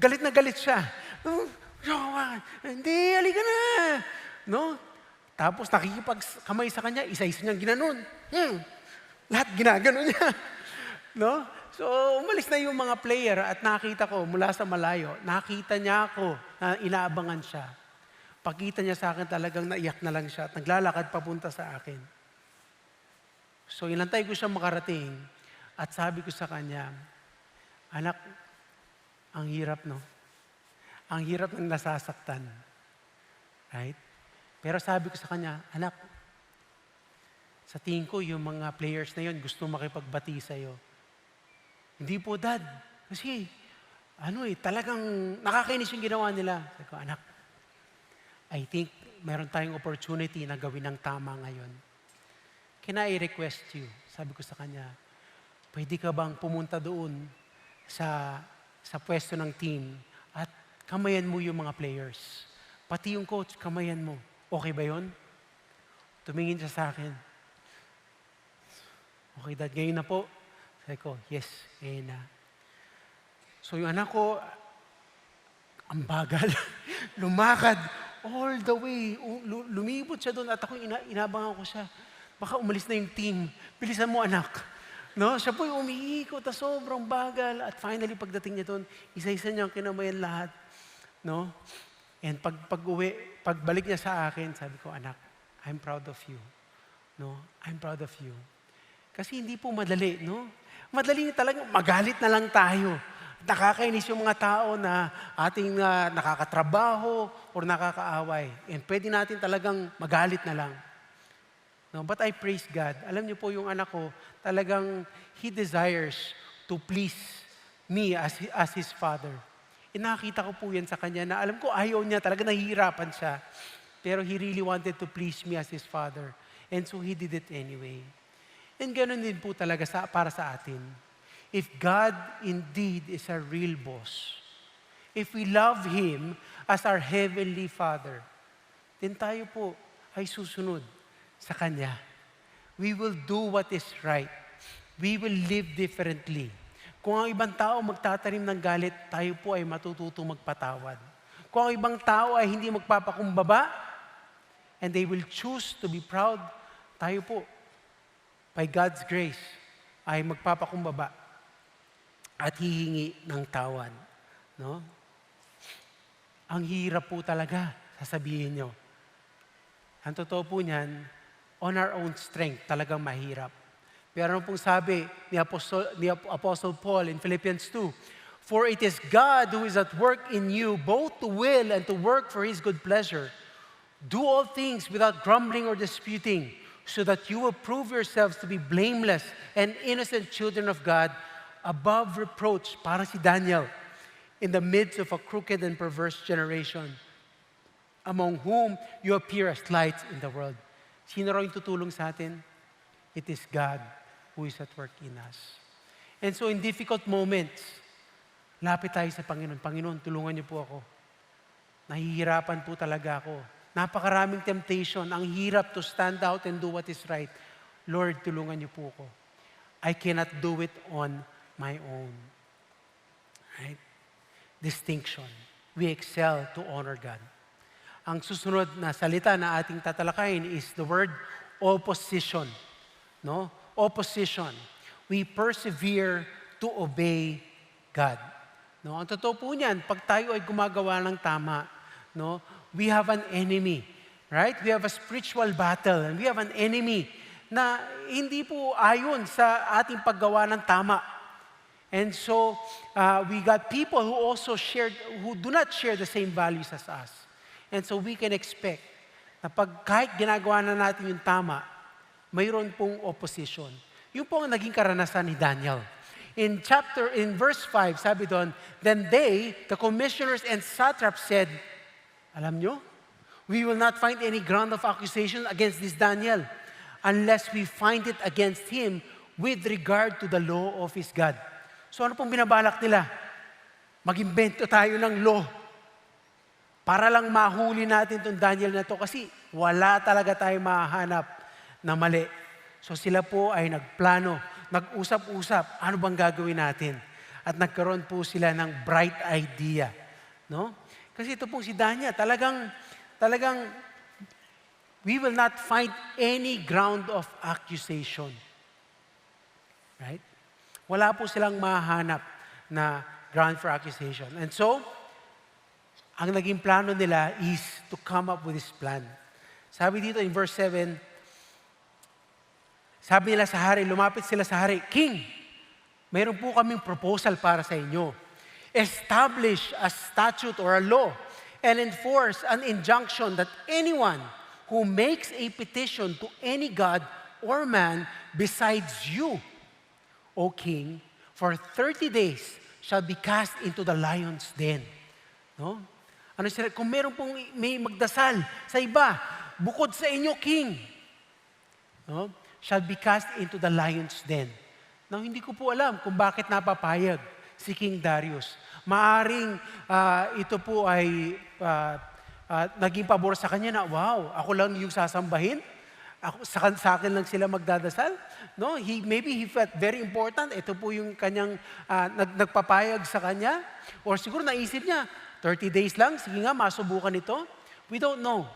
Galit na galit siya. Huwag niyong hawakan. Hindi, halika na. No? Tapos nakikipagkamay sa kanya, isa-isa niyang ginanon. Lahat ginagano niya. No? So, umalis na yung mga player at nakita ko mula sa malayo, nakita niya ako na inaabangan siya. Pagkita niya sa akin, talagang naiyak na lang siya at naglalakad papunta sa akin. So, inantay ko siya makarating at sabi ko sa kanya, anak, ang hirap, no? Ang hirap ng nasasaktan. Right? Pero sabi ko sa kanya, anak, sa tingin ko yung mga players na yun gusto makipagbati sa'yo. Hindi po, Dad. Kasi, talagang nakakainis yung ginawa nila. Sabi ko, anak, I think meron tayong opportunity na gawin ng tama ngayon. Can I request you? Sabi ko sa kanya, pwede ka bang pumunta doon sa pwesto ng team at kamayan mo yung mga players? Pati yung coach, kamayan mo. Okay ba yun? Tumingin siya sa akin. Okay, Dad, ngayon na po. Sabi ko, yes, ngayon na. So yung anak ko, ang bagal, lumakad all the way. Lumibot siya doon at ako inabangan ko siya. Baka umalis na yung team. Bilisan mo, anak. No? Siya po yung umiikot na sobrang bagal. At finally, pagdating niya doon, isa-isa niyang kinamayan lahat. No? And pagbalik niya sa akin, sabi ko, anak, I'm proud of you. No? I'm proud of you. Kasi hindi po madali, no? Madali talagang magalit na lang tayo. Nakakainis yung mga tao na ating nakakatrabaho or nakakaaway. And pwede natin talagang magalit na lang. No, but I praise God. Alam niyo po yung anak ko, talagang he desires to please me as his father. E nakita ko po yan sa kanya na alam ko ayaw niya, talaga nahihirapan siya. Pero he really wanted to please me as his father. And so he did it anyway. And ganoon din po talaga para sa atin. If God indeed is our real boss, if we love Him as our Heavenly Father, then tayo po ay susunod sa Kanya. We will do what is right. We will live differently. Kung ang ibang tao magtatanim ng galit, tayo po ay matututo magpatawad. Kung ang ibang tao ay hindi magpapakumbaba, and they will choose to be proud, tayo po, by God's grace, ay magpapakumbaba at hihingi ng tawad. No? Ang hirap po talaga, sasabihin nyo. Ang totoo po niyan, on our own strength, talagang mahirap. Pero ano pong sabi ni Apostle Paul in Philippians 2, for it is God who is at work in you, both to will and to work for His good pleasure. Do all things without grumbling or disputing, so that you will prove yourselves to be blameless and innocent children of God, above reproach, para si Daniel, in the midst of a crooked and perverse generation, among whom you appear as lights in the world. Sino raw yung tutulong sa atin? It is God who is at work in us. And so in difficult moments, lapit tayo sa Panginoon. Panginoon, tulungan niyo po ako. Nahihirapan po talaga ako. Napakaraming temptation. Ang hirap to stand out and do what is right. Lord, tulungan niyo po ako. I cannot do it on my own. Right? Distinction. We excel to honor God. Ang susunod na salita na ating tatalakayin is the word opposition. No? Opposition. We persevere to obey God. No? Ang totoo po niyan, pag tayo ay gumagawa ng tama, no? We have an enemy, right? We have a spiritual battle, and we have an enemy na hindi po ayon sa ating paggawa ng tama. And so, we got people who do not share the same values as us. And so we can expect na kahit ginagawa na natin yung tama, mayroon pong opposition. Yung po ang naging karanasan ni Daniel. In verse 5, sabi doon, then they, the commissioners and satraps said, alam nyo, we will not find any ground of accusation against this Daniel unless we find it against him with regard to the law of his God. So ano pong binabalak nila? Mag-imbento tayo ng law para lang mahuli natin itong Daniel na to kasi wala talaga tayo mahanap na mali. So sila po ay nagplano, nag-usap-usap, ano bang gagawin natin? At nagkaroon po sila ng bright idea. No? Kasi ito pong si Daniel, talagang we will not find any ground of accusation. Right? Wala po silang mahanap na ground for accusation. And so, ang naging plano nila is to come up with this plan. Sabi dito in verse 7, sabi nila sa hari, lumapit sila sa hari, King, mayroon po kaming proposal para sa inyo. Establish a statute or a law and enforce an injunction that anyone who makes a petition to any god or man besides you, O king, for 30 days shall be cast into the lion's den. No? Ano sila? Kung meron pong may magdasal sa iba, bukod sa inyo, king, no? Shall be cast into the lion's den. Now, hindi ko po alam kung bakit napapayag si King Darius. Maaring ito po ay naging pabor sa kanya na, wow, ako lang yung sasambahin? Sa akin lang sila magdadasal? No, maybe he felt very important. Ito po yung kanyang nagpapayag sa kanya. Or siguro naisip niya, 30 days lang, sige nga, masubukan ito. We don't know.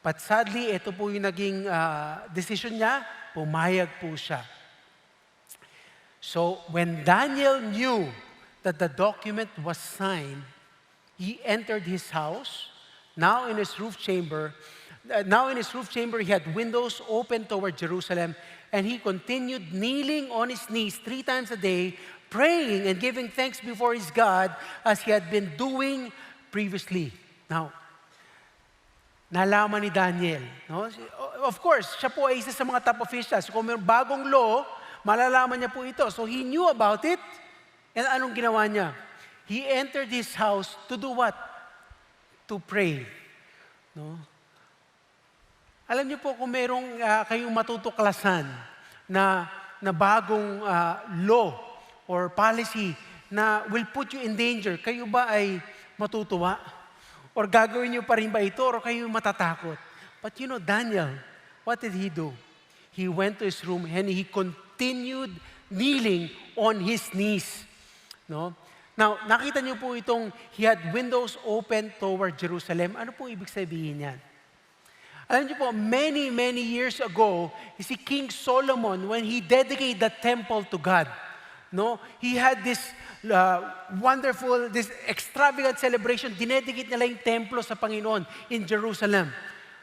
But sadly, ito po yung naging decision niya, pumayag po siya. So, when Daniel knew that the document was signed, he entered his house. Now in his roof chamber, he had windows open toward Jerusalem, and he continued kneeling on his knees 3 times a day, praying and giving thanks before his God as he had been doing previously. Now, nalaman ni Daniel, no? Of course, siya po ay isa sa mga top officials. Kung may bagong law, malalaman niya po ito. So he knew about it, and anong ginawa niya? He entered his house to do what? To pray. No? Alam niyo po kung merong kayong matutuklasan na bagong law or policy na will put you in danger, kayo ba ay matutuwa? Or gagawin niyo pa rin ba ito or kayo matatakot? But you know, Daniel, what did he do? He went to his room and he continued kneeling on his knees. No? Now, nakita niyo po itong he had windows open toward Jerusalem. Ano po ibig sabihin yan? Alam niyo po, many, many years ago, si King Solomon, when he dedicated the temple to God, no, he had this wonderful, this extravagant celebration. Dinedicate nila yung templo sa Panginoon in Jerusalem.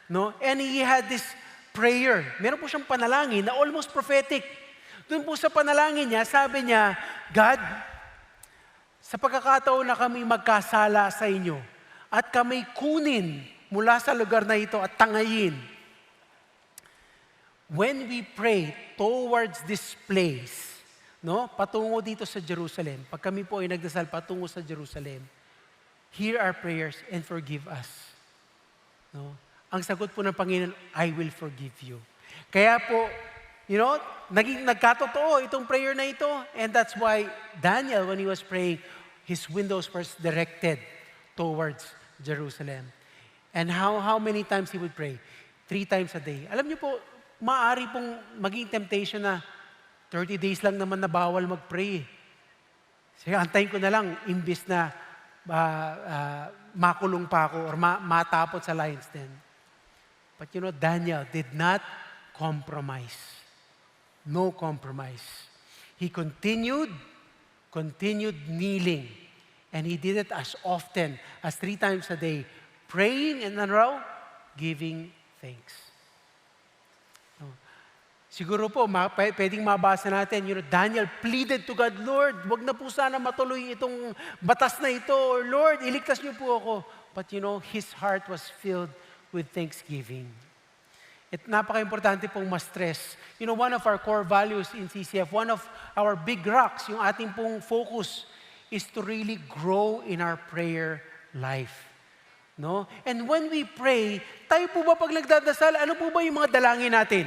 No? And he had this prayer. Meron po siyang panalangin na almost prophetic. Doon po sa panalangin niya, sabi niya, God, sa pagkakataon na kami magkasala sa inyo at kami kunin mula sa lugar na ito at tangayin, when we pray towards this place, no, patungo dito sa Jerusalem, pag kami po ay nagdasal patungo sa Jerusalem, hear our prayers and forgive us. No? Ang sagot po ng Panginoon, I will forgive you. Kaya po, you know, nagkatotoo itong prayer na ito. And that's why Daniel, when he was praying, his windows were directed towards Jerusalem. And how many times he would pray? 3 times a day. Alam niyo po, maaari pong maging temptation na 30 days lang naman na bawal mag-pray. Sige, antayin ko na lang, imbis na makulong pa ako or matapot sa lion's den. But you know, Daniel did not compromise. No compromise. He continued kneeling. And he did it as often as 3 times a day, praying and giving thanks. Siguro po, pwedeng mabasa natin, you know, Daniel pleaded to God, Lord, wag na po sana matuloy itong batas na ito, or Lord, iligtas niyo po ako. But you know, his heart was filled with thanksgiving. At napaka-importante pong ma-stress. You know, one of our core values in CCF, one of our big rocks, yung ating pong focus, is to really grow in our prayer life. No? And when we pray, tayo po ba pag nagdadasal, ano po ba yung mga dalangin natin?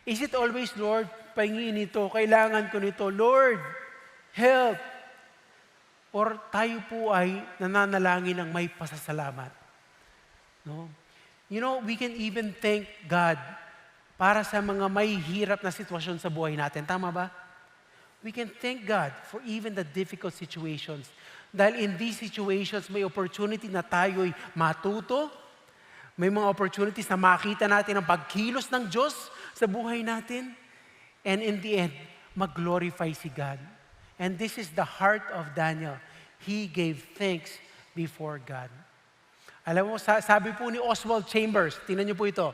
Is it always, Lord, pahingin ito, kailangan ko nito, Lord, help? Or tayo po ay nananalangin ng may pasasalamat? No? You know, we can even thank God para sa mga may hirap na sitwasyon sa buhay natin. Tama ba? We can thank God for even the difficult situations. Dahil in these situations, may opportunity na tayo'y matuto, may mga opportunities na makita natin ang pagkilos ng Diyos sa buhay natin. And in the end, mag-glorify si God. And this is the heart of Daniel. He gave thanks before God. Alam mo, sabi po ni Oswald Chambers, tingnan niyo po ito,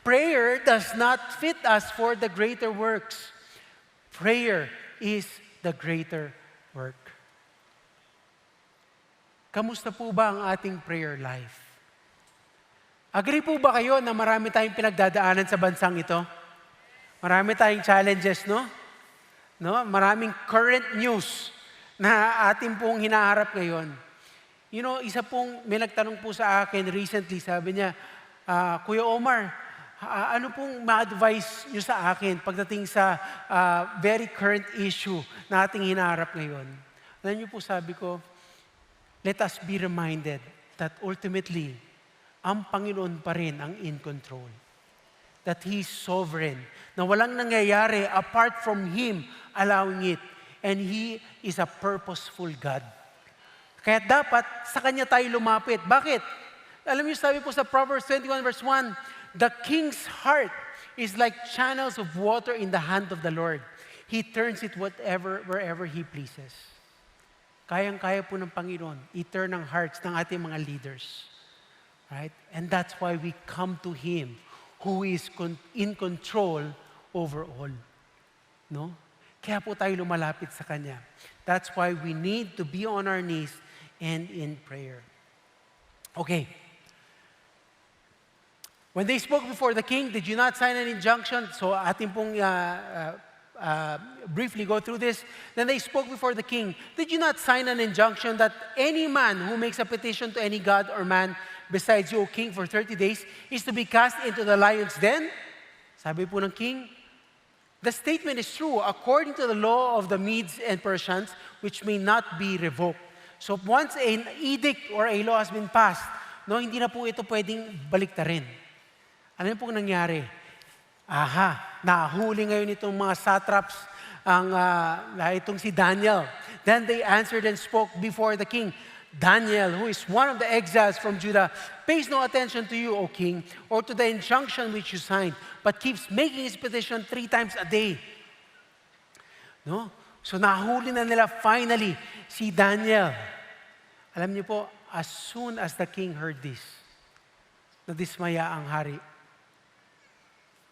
prayer does not fit us for the greater works. Prayer is the greater work. Kamusta po ba ang ating prayer life? Agree po ba kayo na marami tayong pinagdadaanan sa bansang ito? Marami tayong challenges, no? No? Maraming current news na ating pong hinaharap ngayon. You know, isa pong may nagtanong po sa akin recently, sabi niya, Kuya Omar, ano pong ma-advise niyo sa akin pagdating sa very current issue na ating hinaharap ngayon? Alam niyo po, sabi ko, let us be reminded that ultimately, ang Panginoon pa rin ang in control. That He is sovereign. Na walang nangyayari apart from Him allowing it. And He is a purposeful God. Kaya dapat sa Kanya tayo lumapit. Bakit? Alam niyo, sabi po sa Proverbs 21 verse 1, the king's heart is like channels of water in the hand of the Lord. He turns it wherever He pleases. Kayang-kaya po ng Panginoon, i-turn ang hearts ng ating mga leaders. Right? And that's why we come to Him who is in control over all. No? Kaya po tayo lumalapit sa Kanya. That's why we need to be on our knees and in prayer. Okay. When they spoke before the king, did you not sign an injunction? So ating pong briefly go through this. Then they spoke before the king. Did you not sign an injunction that any man who makes a petition to any god or man besides you, O king, for 30 days is to be cast into the lion's den? Sabi po ng king, the statement is true according to the law of the Medes and Persians, which may not be revoked. So once an edict or a law has been passed, no, hindi na po ito pwedeng baliktarin. Ano pong nangyari? Nahuli ngayon itong mga satraps, itong si Daniel. Then they answered and spoke before the king. Daniel, who is one of the exiles from Judah, pays no attention to you, O king, or to the injunction which you signed, but keeps making his petition 3 times a day. No? So nahuli na nila finally si Daniel. Alam niyo po, as soon as the king heard this, nadismaya ang hari.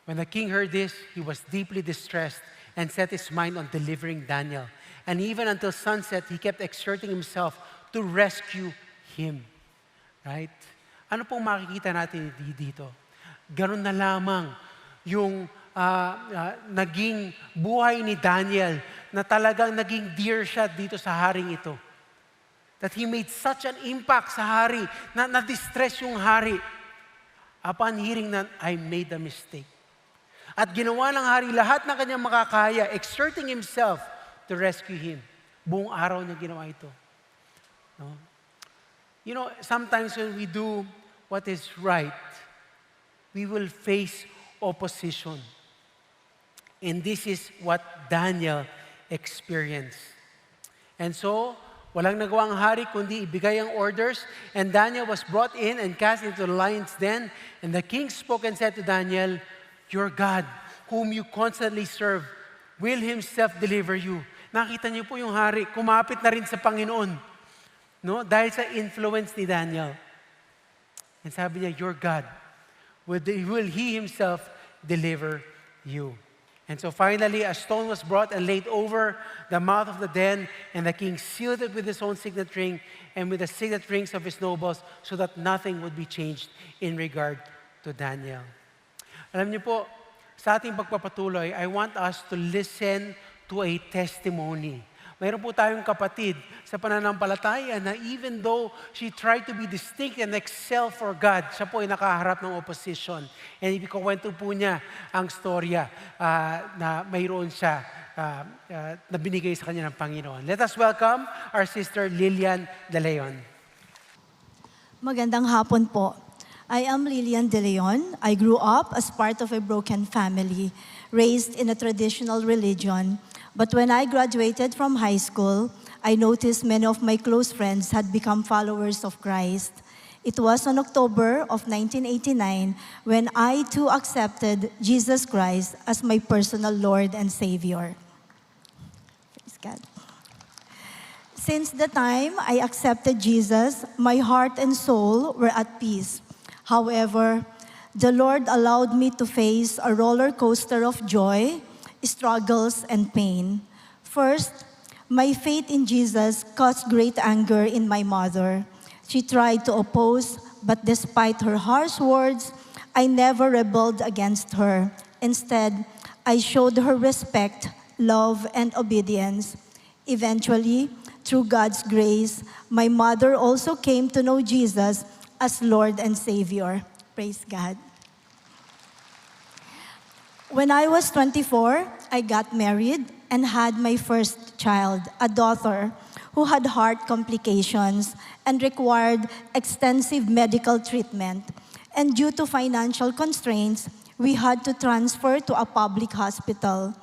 When the king heard this, he was deeply distressed and set his mind on delivering Daniel. And even until sunset, he kept exerting himself to rescue him. Right? Ano pong makikita natin dito? Ganun na lamang yung naging buhay ni Daniel na talagang naging dear siya dito sa haring ito. That he made such an impact sa hari na na-distress yung hari. Upon hearing that, I made a mistake. At ginawa ng hari lahat ng kanyang makakaya, exerting himself to rescue him. Buong araw niya ginawa ito. No? You know, sometimes when we do what is right, we will face opposition. And this is what Daniel experienced. And so, walang nagawa ang hari kundi ibigay ang orders, and Daniel was brought in and cast into the lion's den. And the king spoke and said to Daniel, your God, whom you constantly serve, will Himself deliver you. Nakita niyo po yung hari, kumapit na rin sa Panginoon. No? Dahil sa influence ni Daniel. And sabi niya, your God, will He Himself deliver you. And so finally, a stone was brought and laid over the mouth of the den, and the king sealed it with his own signet ring and with the signet rings of his nobles, so that nothing would be changed in regard to Daniel. Alam niyo po, sa ating pagpapatuloy, I want us to listen to a testimony. Mayroon po tayong kapatid sa pananampalataya na even though she tried to be distinct and excel for God, siya po ay nakaharap ng opposition. And ikukwento po niya ang storya na mayroon siya na binigay sa kanya ng Panginoon. Let us welcome our sister Lilian De Leon. Magandang hapon po. I am Lilian De Leon. I grew up as part of a broken family, raised in a traditional religion. But when I graduated from high school, I noticed many of my close friends had become followers of Christ. It was on October of 1989 when I too accepted Jesus Christ as my personal Lord and Savior. Praise God. Since the time I accepted Jesus, my heart and soul were at peace. However, the Lord allowed me to face a roller coaster of joy, struggles, and pain. First, my faith in Jesus caused great anger in my mother. She tried to oppose but despite her harsh words, I never rebelled against her. Instead, I showed her respect, love, and obedience. Eventually, through God's grace, my mother also came to know Jesus as Lord and Savior. Praise God. When I was 24, I got married and had my first child, a daughter, who had heart complications and required extensive medical treatment. And due to financial constraints, we had to transfer to a public hospital.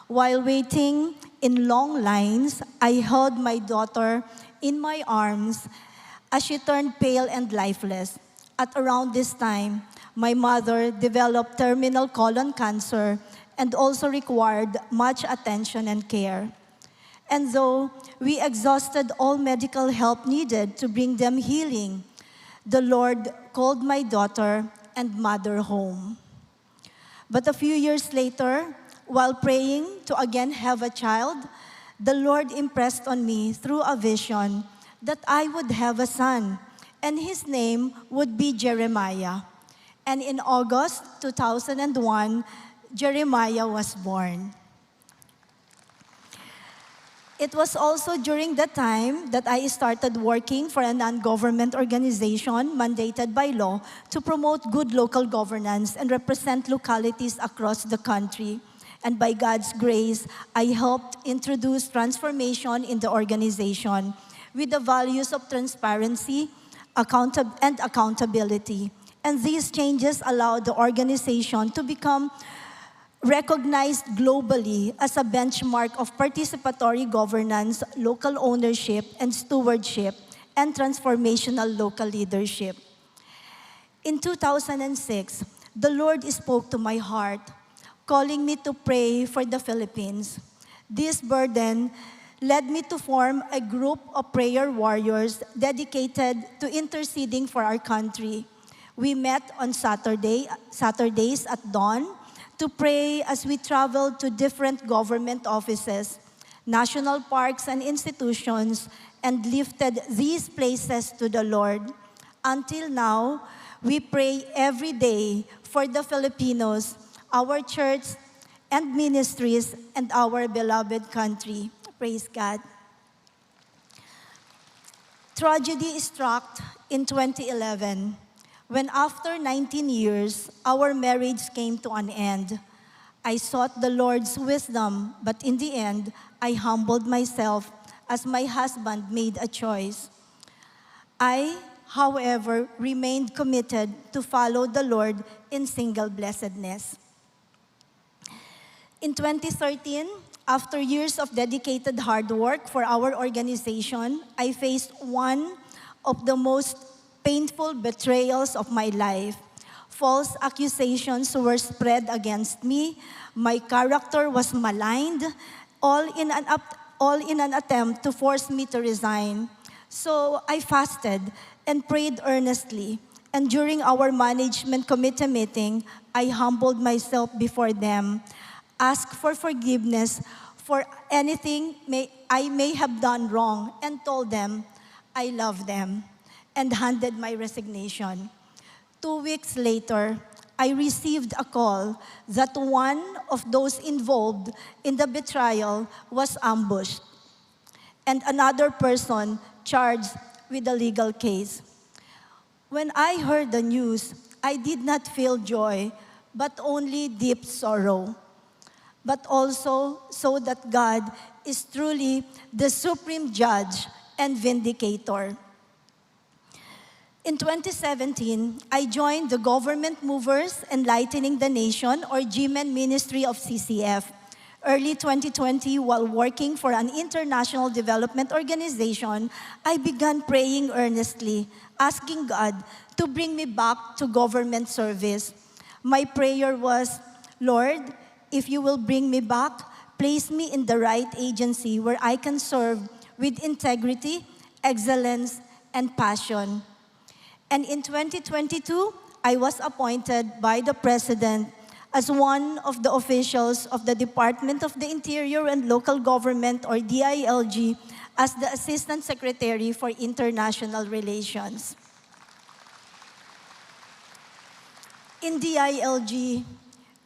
While waiting in long lines, I held my daughter in my arms as she turned pale and lifeless. At around this time, my mother developed terminal colon cancer and also required much attention and care. And though we exhausted all medical help needed to bring them healing, the Lord called my daughter and mother home. But a few years later, while praying to again have a child, the Lord impressed on me through a vision that I would have a son, and his name would be Jeremiah. And in August 2001, Jeremiah was born. It was also during that time that I started working for a non-government organization mandated by law to promote good local governance and represent localities across the country. And by God's grace, I helped introduce transformation in the organization with the values of transparency and accountability. And these changes allowed the organization to become recognized globally as a benchmark of participatory governance, local ownership and stewardship, and transformational local leadership. In 2006, the Lord spoke to my heart, calling me to pray for the Philippines. This burden led me to form a group of prayer warriors dedicated to interceding for our country. We met on Saturdays at dawn to pray as we traveled to different government offices, national parks and institutions, and lifted these places to the Lord. Until now, we pray every day for the Filipinos, our church and ministries, and our beloved country. Praise God. Tragedy struck in 2011 when after 19 years, our marriage came to an end. I sought the Lord's wisdom, but in the end, I humbled myself as my husband made a choice. I, however, remained committed to follow the Lord in single blessedness. In 2013, after years of dedicated hard work for our organization, I faced one of the most painful betrayals of my life. False accusations were spread against me. My character was maligned, all in an attempt to force me to resign. So I fasted and prayed earnestly. And during our management committee meeting, I humbled myself before them, asked for forgiveness for anything I may have done wrong, and told them I love them, and handed my resignation. 2 weeks later, I received a call that one of those involved in the betrayal was ambushed, and another person charged with a legal case. When I heard the news, I did not feel joy, but only deep sorrow. But also so that God is truly the supreme judge and vindicator. In 2017, I joined the Government Movers Enlightening the Nation, or GMEN Ministry of CCF. Early 2020, while working for an international development organization, I began praying earnestly, asking God to bring me back to government service. My prayer was, Lord, if you will bring me back, place me in the right agency where I can serve with integrity, excellence, and passion. And in 2022, I was appointed by the President as one of the officials of the Department of the Interior and Local Government, or DILG, as the Assistant Secretary for International Relations. In DILG,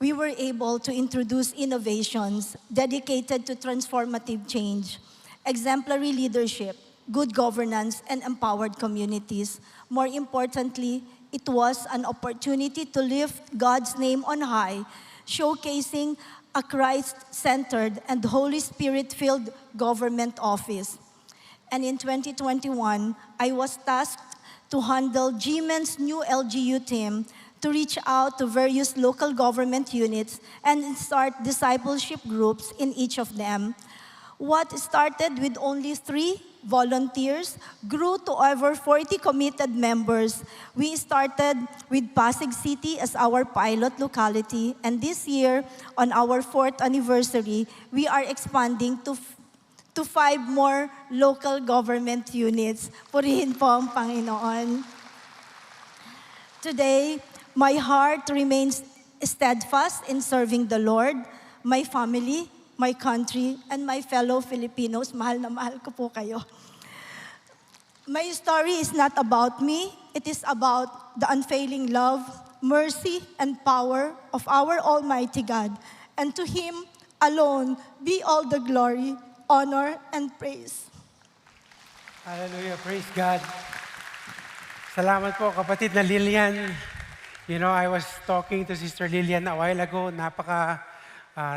we were able to introduce innovations dedicated to transformative change, exemplary leadership, good governance, and empowered communities. More importantly, it was an opportunity to lift God's name on high, showcasing a Christ-centered and Holy Spirit-filled government office. And in 2021, I was tasked to handle GMEN's new LGU team to reach out to various local government units and start discipleship groups in each of them. What started with only 3 volunteers grew to over 40 committed members. We started with Pasig City as our pilot locality, and this year, on our 4th anniversary, we are expanding to 5 more local government units. Purihin po ang Panginoon. Today, my heart remains steadfast in serving the Lord, my family, my country, and my fellow Filipinos. Mahal na mahal ko po kayo. My story is not about me. It is about the unfailing love, mercy, and power of our Almighty God. And to Him alone be all the glory, honor, and praise. Hallelujah. Praise God. Salamat po, kapatid na Lilian. You know, I was talking to Sister Lilian a while ago.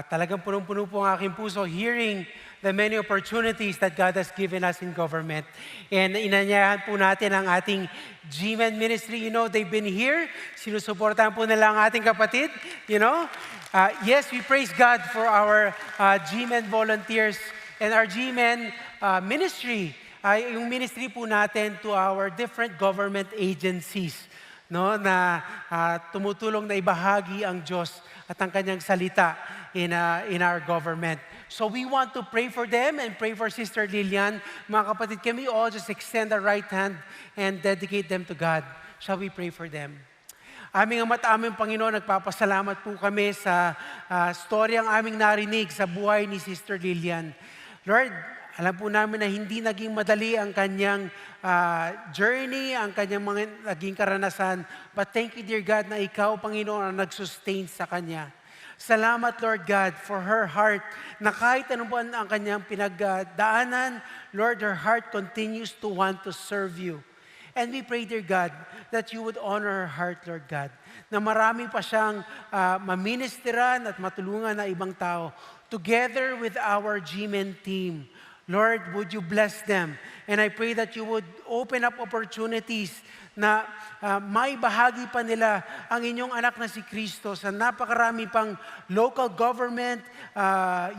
Talagang punong-puno po ang aking puso hearing the many opportunities that God has given us in government. And inanyayahan po natin ang ating GMEN ministry. You know, they've been here. Sinusuportahan po nila ang ating kapatid. You know, yes, we praise God for our GMEN volunteers and our GMEN ministry. Yung ministry po natin to our different government agencies, no, na tumutulong na ibahagi ang Diyos at ang kanyang salita in our government. So we want to pray for them and pray for Sister Lilian. Mga kapatid, can we all just extend our right hand and dedicate them to God? Shall we pray for them? Aming Ama at aming Panginoon, nagpapasalamat po kami sa storyang aming narinig sa buhay ni Sister Lilian. Lord, alam po namin na hindi naging madali ang kanyang journey, ang kanyang mga naging karanasan. But thank you, dear God, na Ikaw, Panginoon, ang nag-sustain sa kanya. Salamat, Lord God, for her heart na kahit ano po ang kanyang pinagdaanan, Lord, her heart continues to want to serve you. And we pray, dear God, that you would honor her heart, Lord God, na marami pa siyang maministeran at matulungan na ibang tao together with our GMEN team. Lord, would you bless them? And I pray that you would open up opportunities na may bahagi pa nila ang inyong anak na si Kristo sa napakarami pang local government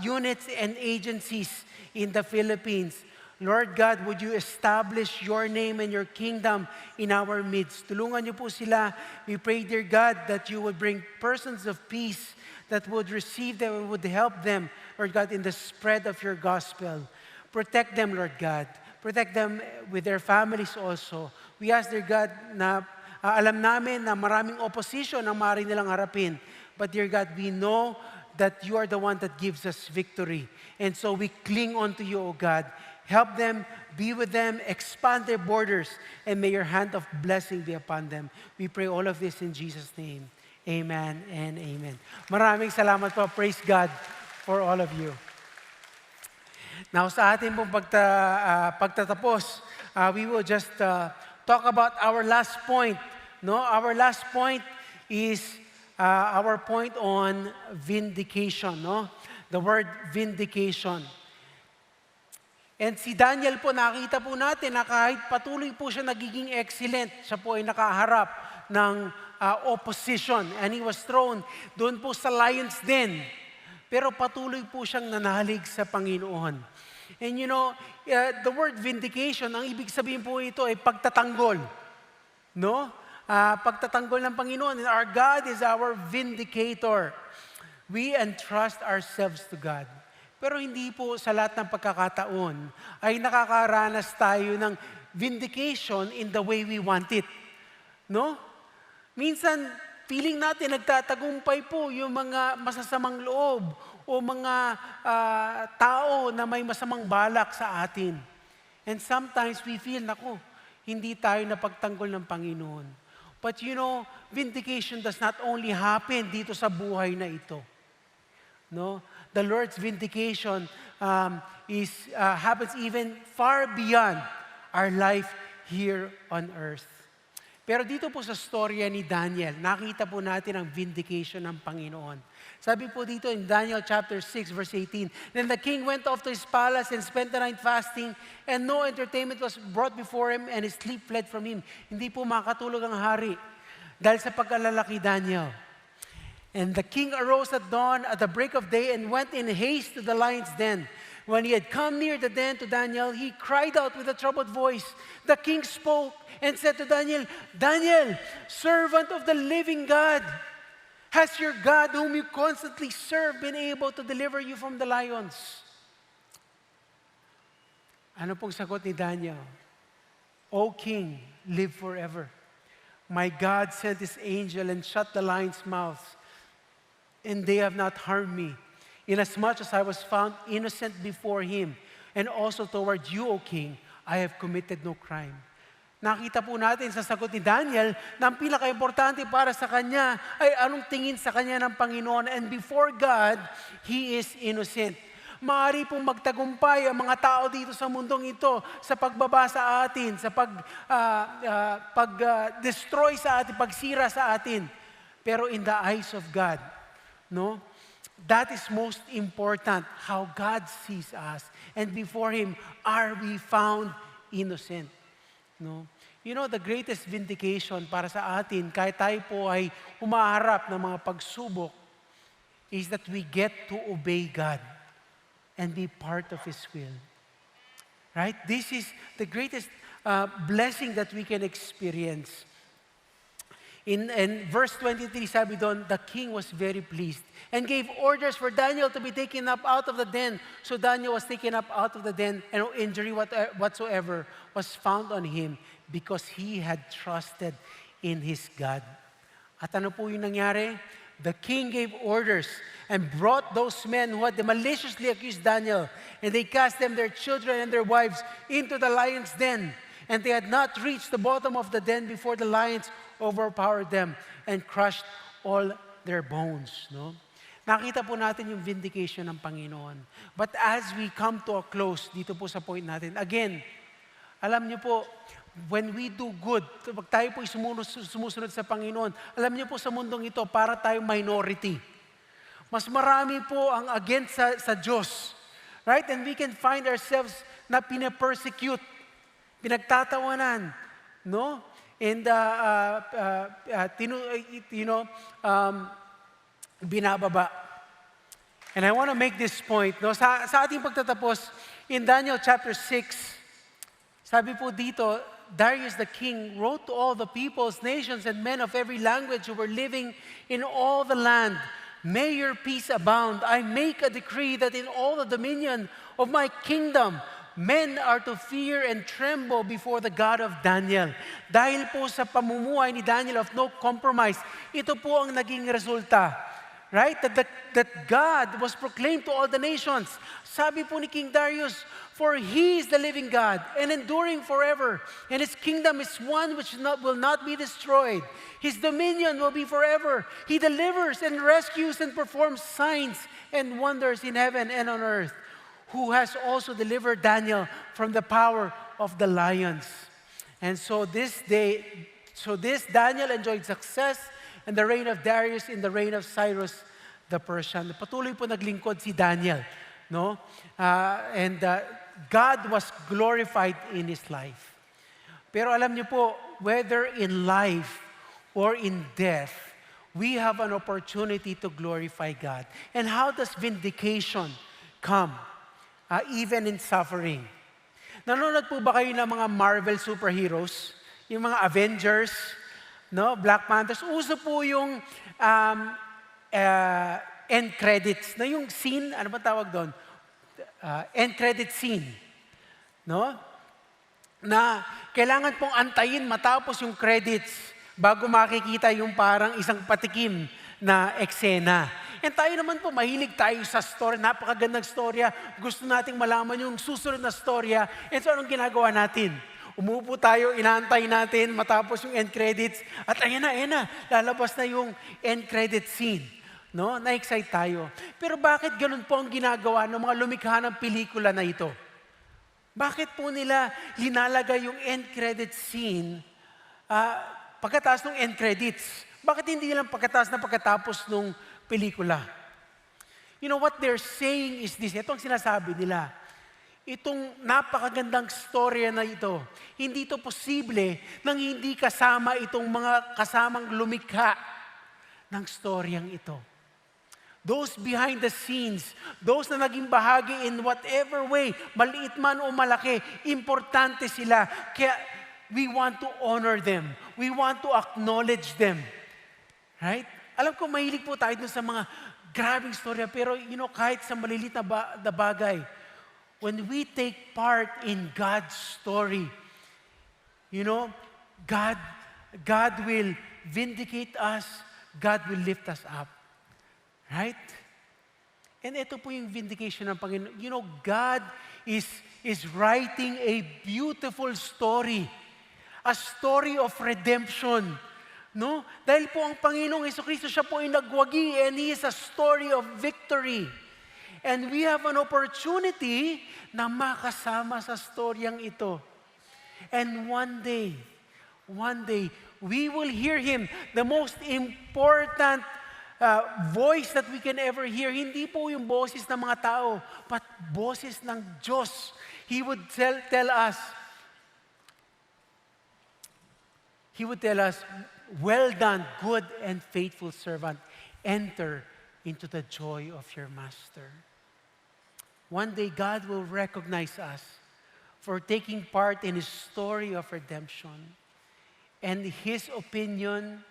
units and agencies in the Philippines. Lord God, would you establish your name and your kingdom in our midst? Tulungan niyo po sila. We pray, dear God, that you would bring persons of peace that would receive them and would help them, Lord God, in the spread of your gospel. Protect them, Lord God. Protect them with their families also. We ask, dear God, na alam namin na maraming opposition ang maaari nilang harapin. But dear God, we know that you are the one that gives us victory. And so we cling on to you, O God. Help them, be with them, expand their borders, and may your hand of blessing be upon them. We pray all of this in Jesus' name. Amen and amen. Maraming salamat po. Praise God for all of you. Now, sa ating pong pagtatapos, we will just talk about our last point. No, our last point is our point on vindication. No, the word vindication. And si Daniel po, nakita po natin na kahit patuloy po siya nagiging excellent, siya po ay nakaharap ng opposition. And he was thrown doon po sa lion's den. Pero patuloy po siyang nanalig sa Panginoon. And you know, the word vindication, ang ibig sabihin po ito ay pagtatanggol. No? Pagtatanggol ng Panginoon. And our God is our vindicator. We entrust ourselves to God. Pero hindi po sa lahat ng pagkakataon ay nakakaranas tayo ng vindication in the way we want it. No? Minsan, feeling natin nagtatagumpay po yung mga masasamang loob o mga tao na may masamang balak sa atin. And sometimes we feel, naku, hindi tayo napagtanggol ng Panginoon. But you know, vindication does not only happen dito sa buhay na ito. No? The Lord's vindication happens even far beyond our life here on earth. Pero dito po sa storya ni Daniel, nakita po natin ang vindication ng Panginoon. Sabi po dito in Daniel chapter 6 verse 18, "Then the king went off to his palace and spent the night fasting, and no entertainment was brought before him, and his sleep fled from him." Hindi po makatulog ang hari dahil sa pag-alala kay Daniel. "And the king arose at dawn at the break of day and went in haste to the lion's den. When he had come near the den to Daniel, he cried out with a troubled voice. The king spoke and said to Daniel, 'Daniel, servant of the living God, has your God, whom you constantly serve, been able to deliver you from the lions?'" Ano pong sagot ni Daniel? "O king, live forever. My God sent his angel and shut the lions' mouths, and they have not harmed me, inasmuch as I was found innocent before him, and also toward you, O king, I have committed no crime." Nakita po natin sa sagot ni Daniel na ang pinaka-importante para sa kanya ay anong tingin sa kanya ng Panginoon. And before God, he is innocent. Maaari pong magtagumpay ang mga tao dito sa mundong ito sa pagbaba sa atin, sa pag-destroy sa atin, pagsira sa atin. Pero in the eyes of God, no? That is most important, how God sees us. And before Him, are we found innocent? No? You know, the greatest vindication para sa atin, kahit tayo po ay humaharap ng mga pagsubok, is that we get to obey God and be part of His will. Right? This is the greatest blessing that we can experience. In verse 23, sabi doon, "The king was very pleased and gave orders for Daniel to be taken up out of the den. So Daniel was taken up out of the den, and no injury whatsoever was found on him, because he had trusted in his God." At ano po yung nangyari? The king gave orders and brought those men who had maliciously accused Daniel, and they cast them, their children and their wives, into the lion's den. And they had not reached the bottom of the den before the lions overpowered them and crushed all their bones. No? Nakita po natin yung vindication ng Panginoon. But as we come to a close, dito po sa point natin, again, alam niyo po, when we do good, pag tayo po sumusunod sa Panginoon, alam niyo po sa mundong ito, para tayong minority. Mas marami po ang against sa Diyos. Right? And we can find ourselves na pinapersecute, pinagtatawanan, no? And binababa. And I want to make this point, no? Sa ating pagtatapos, in Daniel chapter 6, sabi po dito, Darius the king wrote to all the peoples, nations, and men of every language who were living in all the land, "May your peace abound. I make a decree that in all the dominion of my kingdom, men are to fear and tremble before the God of Daniel." Dahil po sa pamumuhay ni Daniel of no compromise, ito po ang naging resulta. Right? That God was proclaimed to all the nations. Sabi po ni King Darius, "For He is the living God and enduring forever, and His kingdom is one which will not be destroyed. His dominion will be forever. He delivers and rescues and performs signs and wonders in heaven and on earth. Who has also delivered Daniel from the power of the lions." And so this Daniel enjoyed success and the reign of Darius in the reign of Cyrus the Persian. Patuloy po naglingkod si Daniel, no? God was glorified in his life. Pero alam niyo po, whether in life or in death, we have an opportunity to glorify God. And how does vindication come? Even in suffering. Nanonood po ba kayo ng mga Marvel superheroes? Yung mga Avengers, no? Black Panthers. Uso po yung end credits. Na yung scene, ano ba tawag doon? End credit scene. No? Na kailangan pong antayin matapos yung credits bago makikita yung parang isang patikim na eksena. And tayo naman po, mahilig tayo sa story, napakagandang storya. Gusto nating malaman yung susunod na storya. And so anong ginagawa natin? Umupo tayo, inaantay natin matapos yung end credits. At ayan na, lalabas na yung end credit scene. No? Na-excite tayo. Pero bakit ganun po ang ginagawa ng mga lumikha ng pelikula na ito? Bakit po nila linalagay yung end credit scene pagkatapos ng end credits? Bakit hindi lang pagkatapos ng pelikula? You know what they're saying is this. Ito ang sinasabi nila. Itong napakagandang storya na ito, hindi ito posible nang hindi kasama itong mga kasamang lumikha ng storyang ito. Those behind the scenes, those na naging bahagi in whatever way, maliit man o malaki, importante sila. Kaya we want to honor them. We want to acknowledge them. Right? Alam ko, mahilig po tayo dun sa mga grabing storya, pero kahit sa malilit na bagay, when we take part in God's story, God will vindicate us, God will lift us up. Right? And ito po yung vindication ng Panginoon. God is writing a beautiful story. A story of redemption. No? Dahil po ang Panginoong Jesucristo, siya po ay nagwagi and He is a story of victory. And we have an opportunity na makasama sa storyang ito. And one day, we will hear Him, the most important voice that we can ever hear. Hindi po yung boses ng mga tao, but boses ng Diyos. He would tell us, well done, good and faithful servant. Enter into the joy of your master. One day, God will recognize us for taking part in His story of redemption. And His opinion,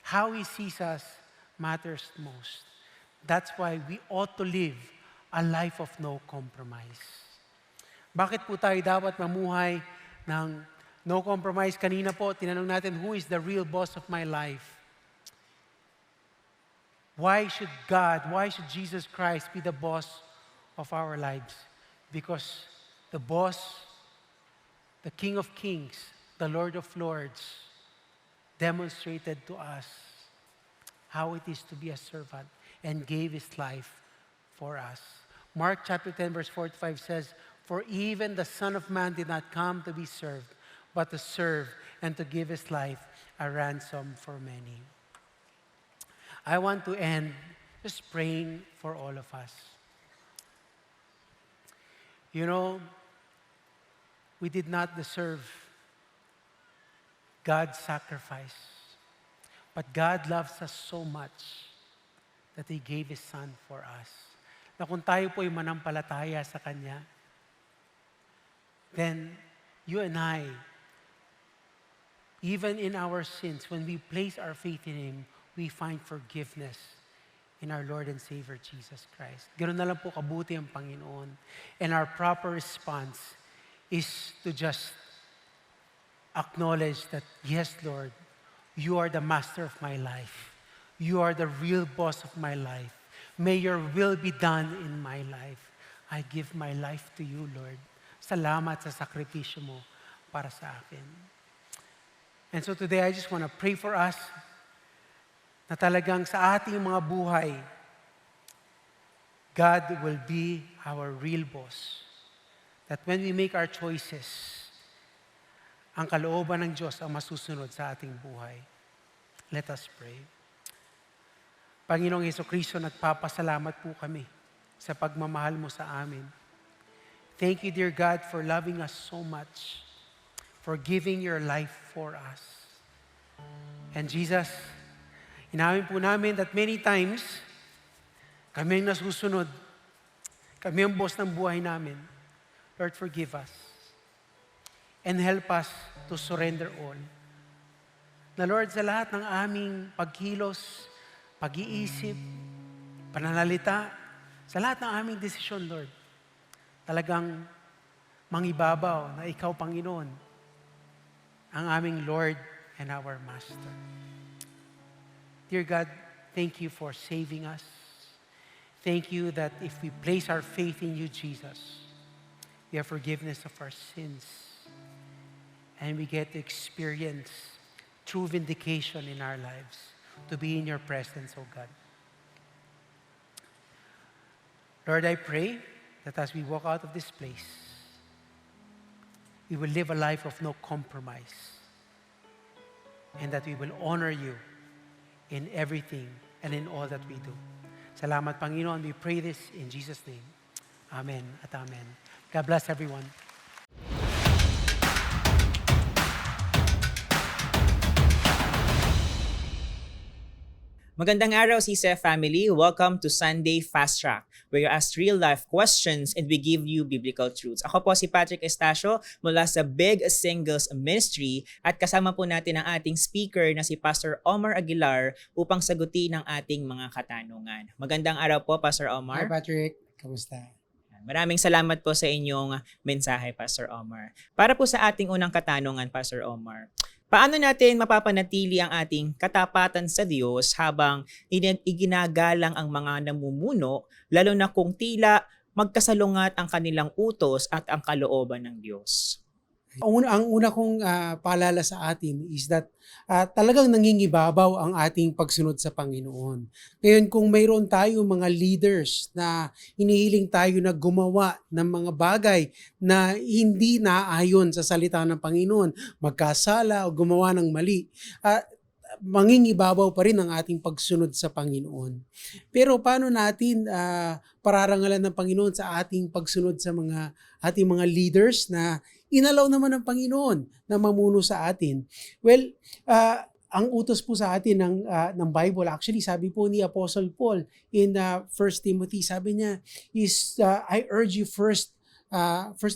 how He sees us, matters most. That's why we ought to live a life of no compromise. Bakit po tayo dapat mamuhay ng no compromise? Kanina po, tinanong natin, who is the real boss of my life? Why should Jesus Christ be the boss of our lives? Because the boss, the King of Kings, the Lord of Lords, demonstrated to us how it is to be a servant and gave His life for us. Mark chapter 10 verse 45 says, "For even the Son of Man did not come to be served, but to serve and to give His life a ransom for many." I want to end just praying for all of us. We did not deserve God's sacrifice. But God loves us so much that He gave His Son for us. Na kung tayo po ay manampalataya sa Kanya, then you and I, even in our sins, when we place our faith in Him, we find forgiveness in our Lord and Savior Jesus Christ. Ganoon na lang po kabuti ang Panginoon. And our proper response is to just acknowledge that, yes, Lord, You are the master of my life. You are the real boss of my life. May your will be done in my life. I give my life to you, Lord. Salamat sa sakripisyo mo para sa akin. And so today, I just want to pray for us na talagang sa ating mga buhay, God will be our real boss. That when we make our choices, ang kalooban ng Diyos ang masusunod sa ating buhay. Let us pray. Panginoong Jesucristo, nagpapasalamat po kami sa pagmamahal mo sa amin. Thank you, dear God, for loving us so much, for giving your life for us. And Jesus, inamin po namin that many times, kami ang nasusunod, kami ang boss ng buhay namin. Lord, forgive us. And help us to surrender all. Na Lord, sa lahat ng aming pagkilos, pag-iisip, pananalita, sa lahat ng aming desisyon, Lord, talagang mangibabaw na Ikaw, Panginoon, ang aming Lord and our Master. Dear God, thank you for saving us. Thank you that if we place our faith in you, Jesus, we have forgiveness of our sins. and we get to experience true vindication in our lives, to be in your presence, O God. Lord, I pray that as we walk out of this place, we will live a life of no compromise, and that we will honor you in everything and in all that we do. Salamat, Panginoon. We pray this in Jesus' name. Amen at amen. God bless everyone. Magandang araw, CCF family. Welcome to Sunday Fast Track, where you ask real-life questions and we give you biblical truths. Ako po si Patrick Estacio mula sa Big Singles Ministry at kasama po natin ang ating speaker na si Pastor Omar Aguilar upang sagutin ang ating mga katanungan. Magandang araw po, Pastor Omar. Hi, Patrick. Kamusta? Maraming salamat po sa inyong mensahe, Pastor Omar. Para po sa ating unang katanungan, Pastor Omar, paano natin mapapanatili ang ating katapatan sa Diyos habang iginagalang ang mga namumuno, lalo na kung tila magkasalungat ang kanilang utos at ang kalooban ng Diyos? Ang una kong paalala sa atin is that talagang nangingibabaw ang ating pagsunod sa Panginoon. Ngayon, kung mayroon tayo mga leaders na hinihiling tayo na gumawa ng mga bagay na hindi naayon sa salita ng Panginoon, magkasala o gumawa ng mali, mangingibabaw pa rin ang ating pagsunod sa Panginoon. Pero paano natin pararangalan ng Panginoon sa ating pagsunod sa ating mga leaders na inalaw naman ng Panginoon na mamuno sa atin? Well, ang utos po sa atin ng Bible, actually sabi po ni Apostle Paul in 1 Timothy, sabi niya is, I urge you first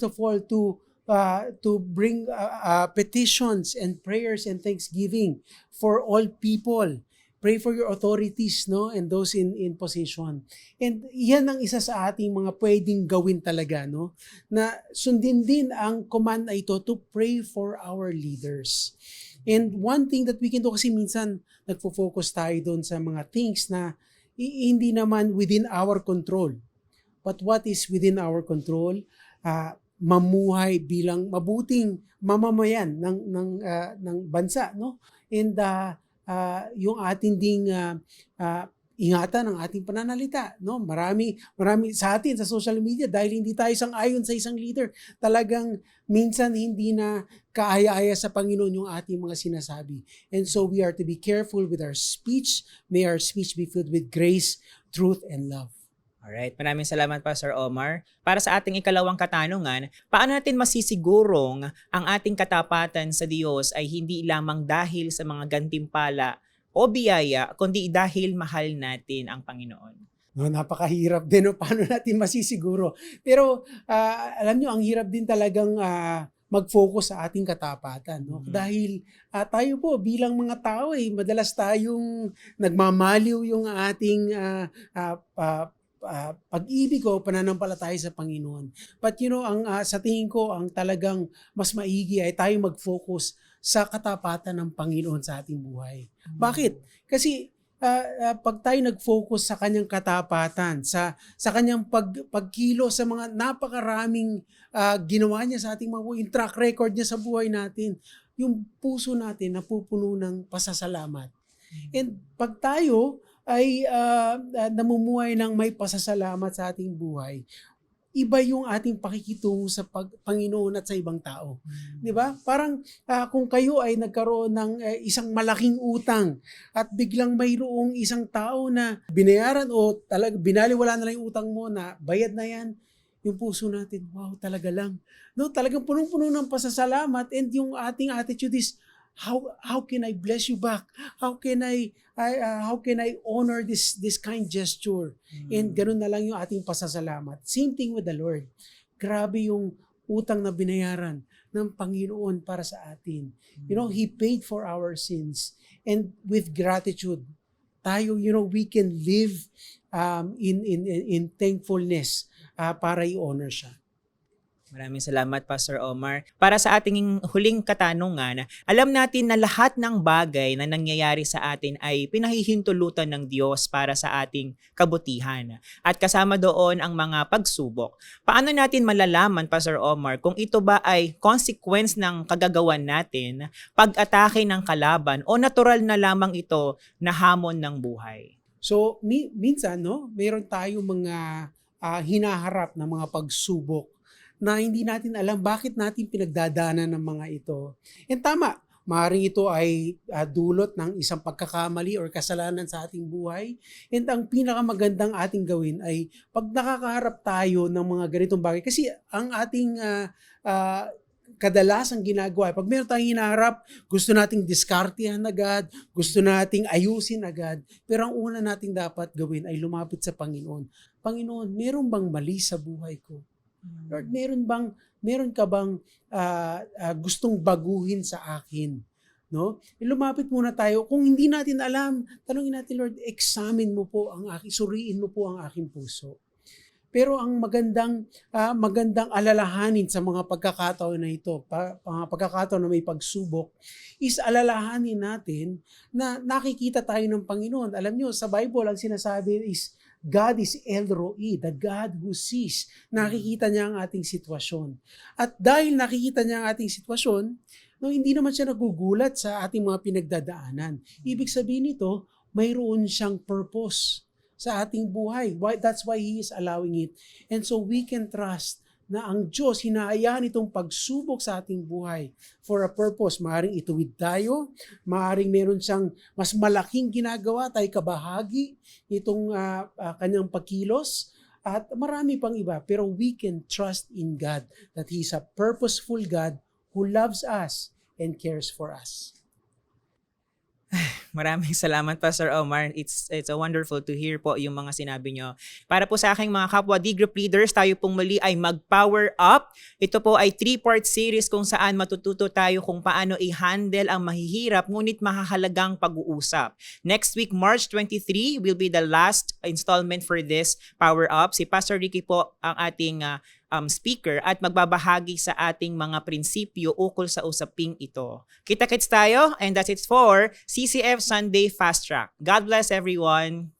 of all to bring petitions and prayers and thanksgiving for all people. Pray for your authorities, no, and those in position. And yan ang isa sa ating mga pwedeng gawin talaga, no, na sundin din ang command na ito to pray for our leaders. And one thing that we can do, kasi minsan nagfo-focus tayo doon sa mga things na hindi naman within our control. But what is within our control? Mamuhay bilang mabuting mamamayan ng bansa, no? And yung ating ding ingatan ng ating pananalita, no? Marami sa atin sa social media, dahil hindi tayo sang-ayon sa isang leader, talagang minsan hindi na kaaya-aya sa Panginoon yung ating mga sinasabi. And so we are to be careful with our speech. May our speech be filled with grace, truth, and love. Alright, maraming salamat, Pastor Omar. Para sa ating ikalawang katanungan, paano natin masisigurong ang ating katapatan sa Diyos ay hindi lamang dahil sa mga gantimpala o biyaya, kundi dahil mahal natin ang Panginoon? No, napakahirap din, no? Paano natin masisiguro? Pero alam nyo, ang hirap din talagang mag-focus sa ating katapatan, no? Dahil tayo po bilang mga tao, madalas tayong nagmamaliw yung ating pag-ibig o pananampalataya sa Panginoon. But ang sa tingin ko, ang talagang mas maigi ay tayo mag-focus sa katapatan ng Panginoon sa ating buhay. Bakit? Kasi pag tayo nag-focus sa kanyang katapatan, sa kanyang pagkilo sa mga napakaraming ginawa niya sa ating mga buhay, yung track record niya sa buhay natin, yung puso natin napupuno ng pasasalamat. And pag tayo ay namumuhay ng may pasasalamat sa ating buhay, iba yung ating pakikitungo sa Panginoon at sa ibang tao. Di ba? Parang kung kayo ay nagkaroon ng isang malaking utang at biglang mayroong isang tao na binayaran o binaliwala na lang yung utang mo na bayad na yan, yung puso natin, wow, talaga lang. No, talagang punong-puno ng pasasalamat, and yung ating attitude is, how can I bless you back? How can I honor this kind gesture? And ganun na lang yung ating pasasalamat. Same thing with the Lord. Grabe yung utang na binayaran ng Panginoon para sa atin. He paid for our sins. And with gratitude, tayo, we can live in thankfulness para i-honor siya. Maraming salamat, Pastor Omar. Para sa ating huling katanungan, alam natin na lahat ng bagay na nangyayari sa atin ay pinahihintulutan ng Diyos para sa ating kabutihan. At kasama doon ang mga pagsubok. Paano natin malalaman, Pastor Omar, kung ito ba ay consequence ng kagagawan natin, pag-atake ng kalaban, o natural na lamang ito na hamon ng buhay? So, minsan, no, mayroon tayong mga hinaharap na mga pagsubok na hindi natin alam bakit natin pinagdadaanan ng mga ito. And tama, maaaring ito ay dulot ng isang pagkakamali or kasalanan sa ating buhay. And ang pinakamagandang ating gawin ay pag nakakaharap tayo ng mga ganitong bagay, kasi ang ating kadalasang ginagawa, pag meron tayong hinaharap, gusto nating diskartehan agad, gusto nating ayusin agad, pero ang una nating dapat gawin ay lumapit sa Panginoon. Panginoon, meron bang mali sa buhay ko? Lord, meron ka bang gustong baguhin sa akin? No? Lumapit muna tayo. Kung hindi natin alam, tanungin natin, Lord, examine mo po suriin mo po ang aking puso. Pero ang magandang alalahanin sa mga pagkakataon na ito, mga pagkakataon na may pagsubok, is alalahanin natin na nakikita tayo ng Panginoon. Alam niyo, sa Bible, ang sinasabi is, God is El Roi, the God who sees. Nakikita niya ang ating sitwasyon. At dahil nakikita niya ang ating sitwasyon, no, hindi naman siya nagugulat sa ating mga pinagdadaanan. Ibig sabihin nito, mayroon siyang purpose sa ating buhay. That's why He is allowing it. And so we can trust na ang Diyos, hinahayaan itong pagsubok sa ating buhay for a purpose. Maaring ituwid tayo, maaring meron siyang mas malaking ginagawa, tayo kabahagi itong kanyang pagkilos, at marami pang iba. Pero we can trust in God that He's a purposeful God who loves us and cares for us. Maraming salamat, Pastor Omar. It's a wonderful to hear po yung mga sinabi nyo. Para po sa aking mga kapwa D-Group leaders, tayo pong muli ay mag-power up. Ito po ay 3-part series kung saan matututo tayo kung paano i-handle ang mahihirap ngunit mahahalagang pag-uusap. Next week, March 23, will be the last installment for this power up. Si Pastor Ricky po ang ating speaker at magbabahagi sa ating mga prinsipyo ukol sa usaping ito. Kita-kits tayo, and that's it for CCF Sunday Fast Track. God bless everyone!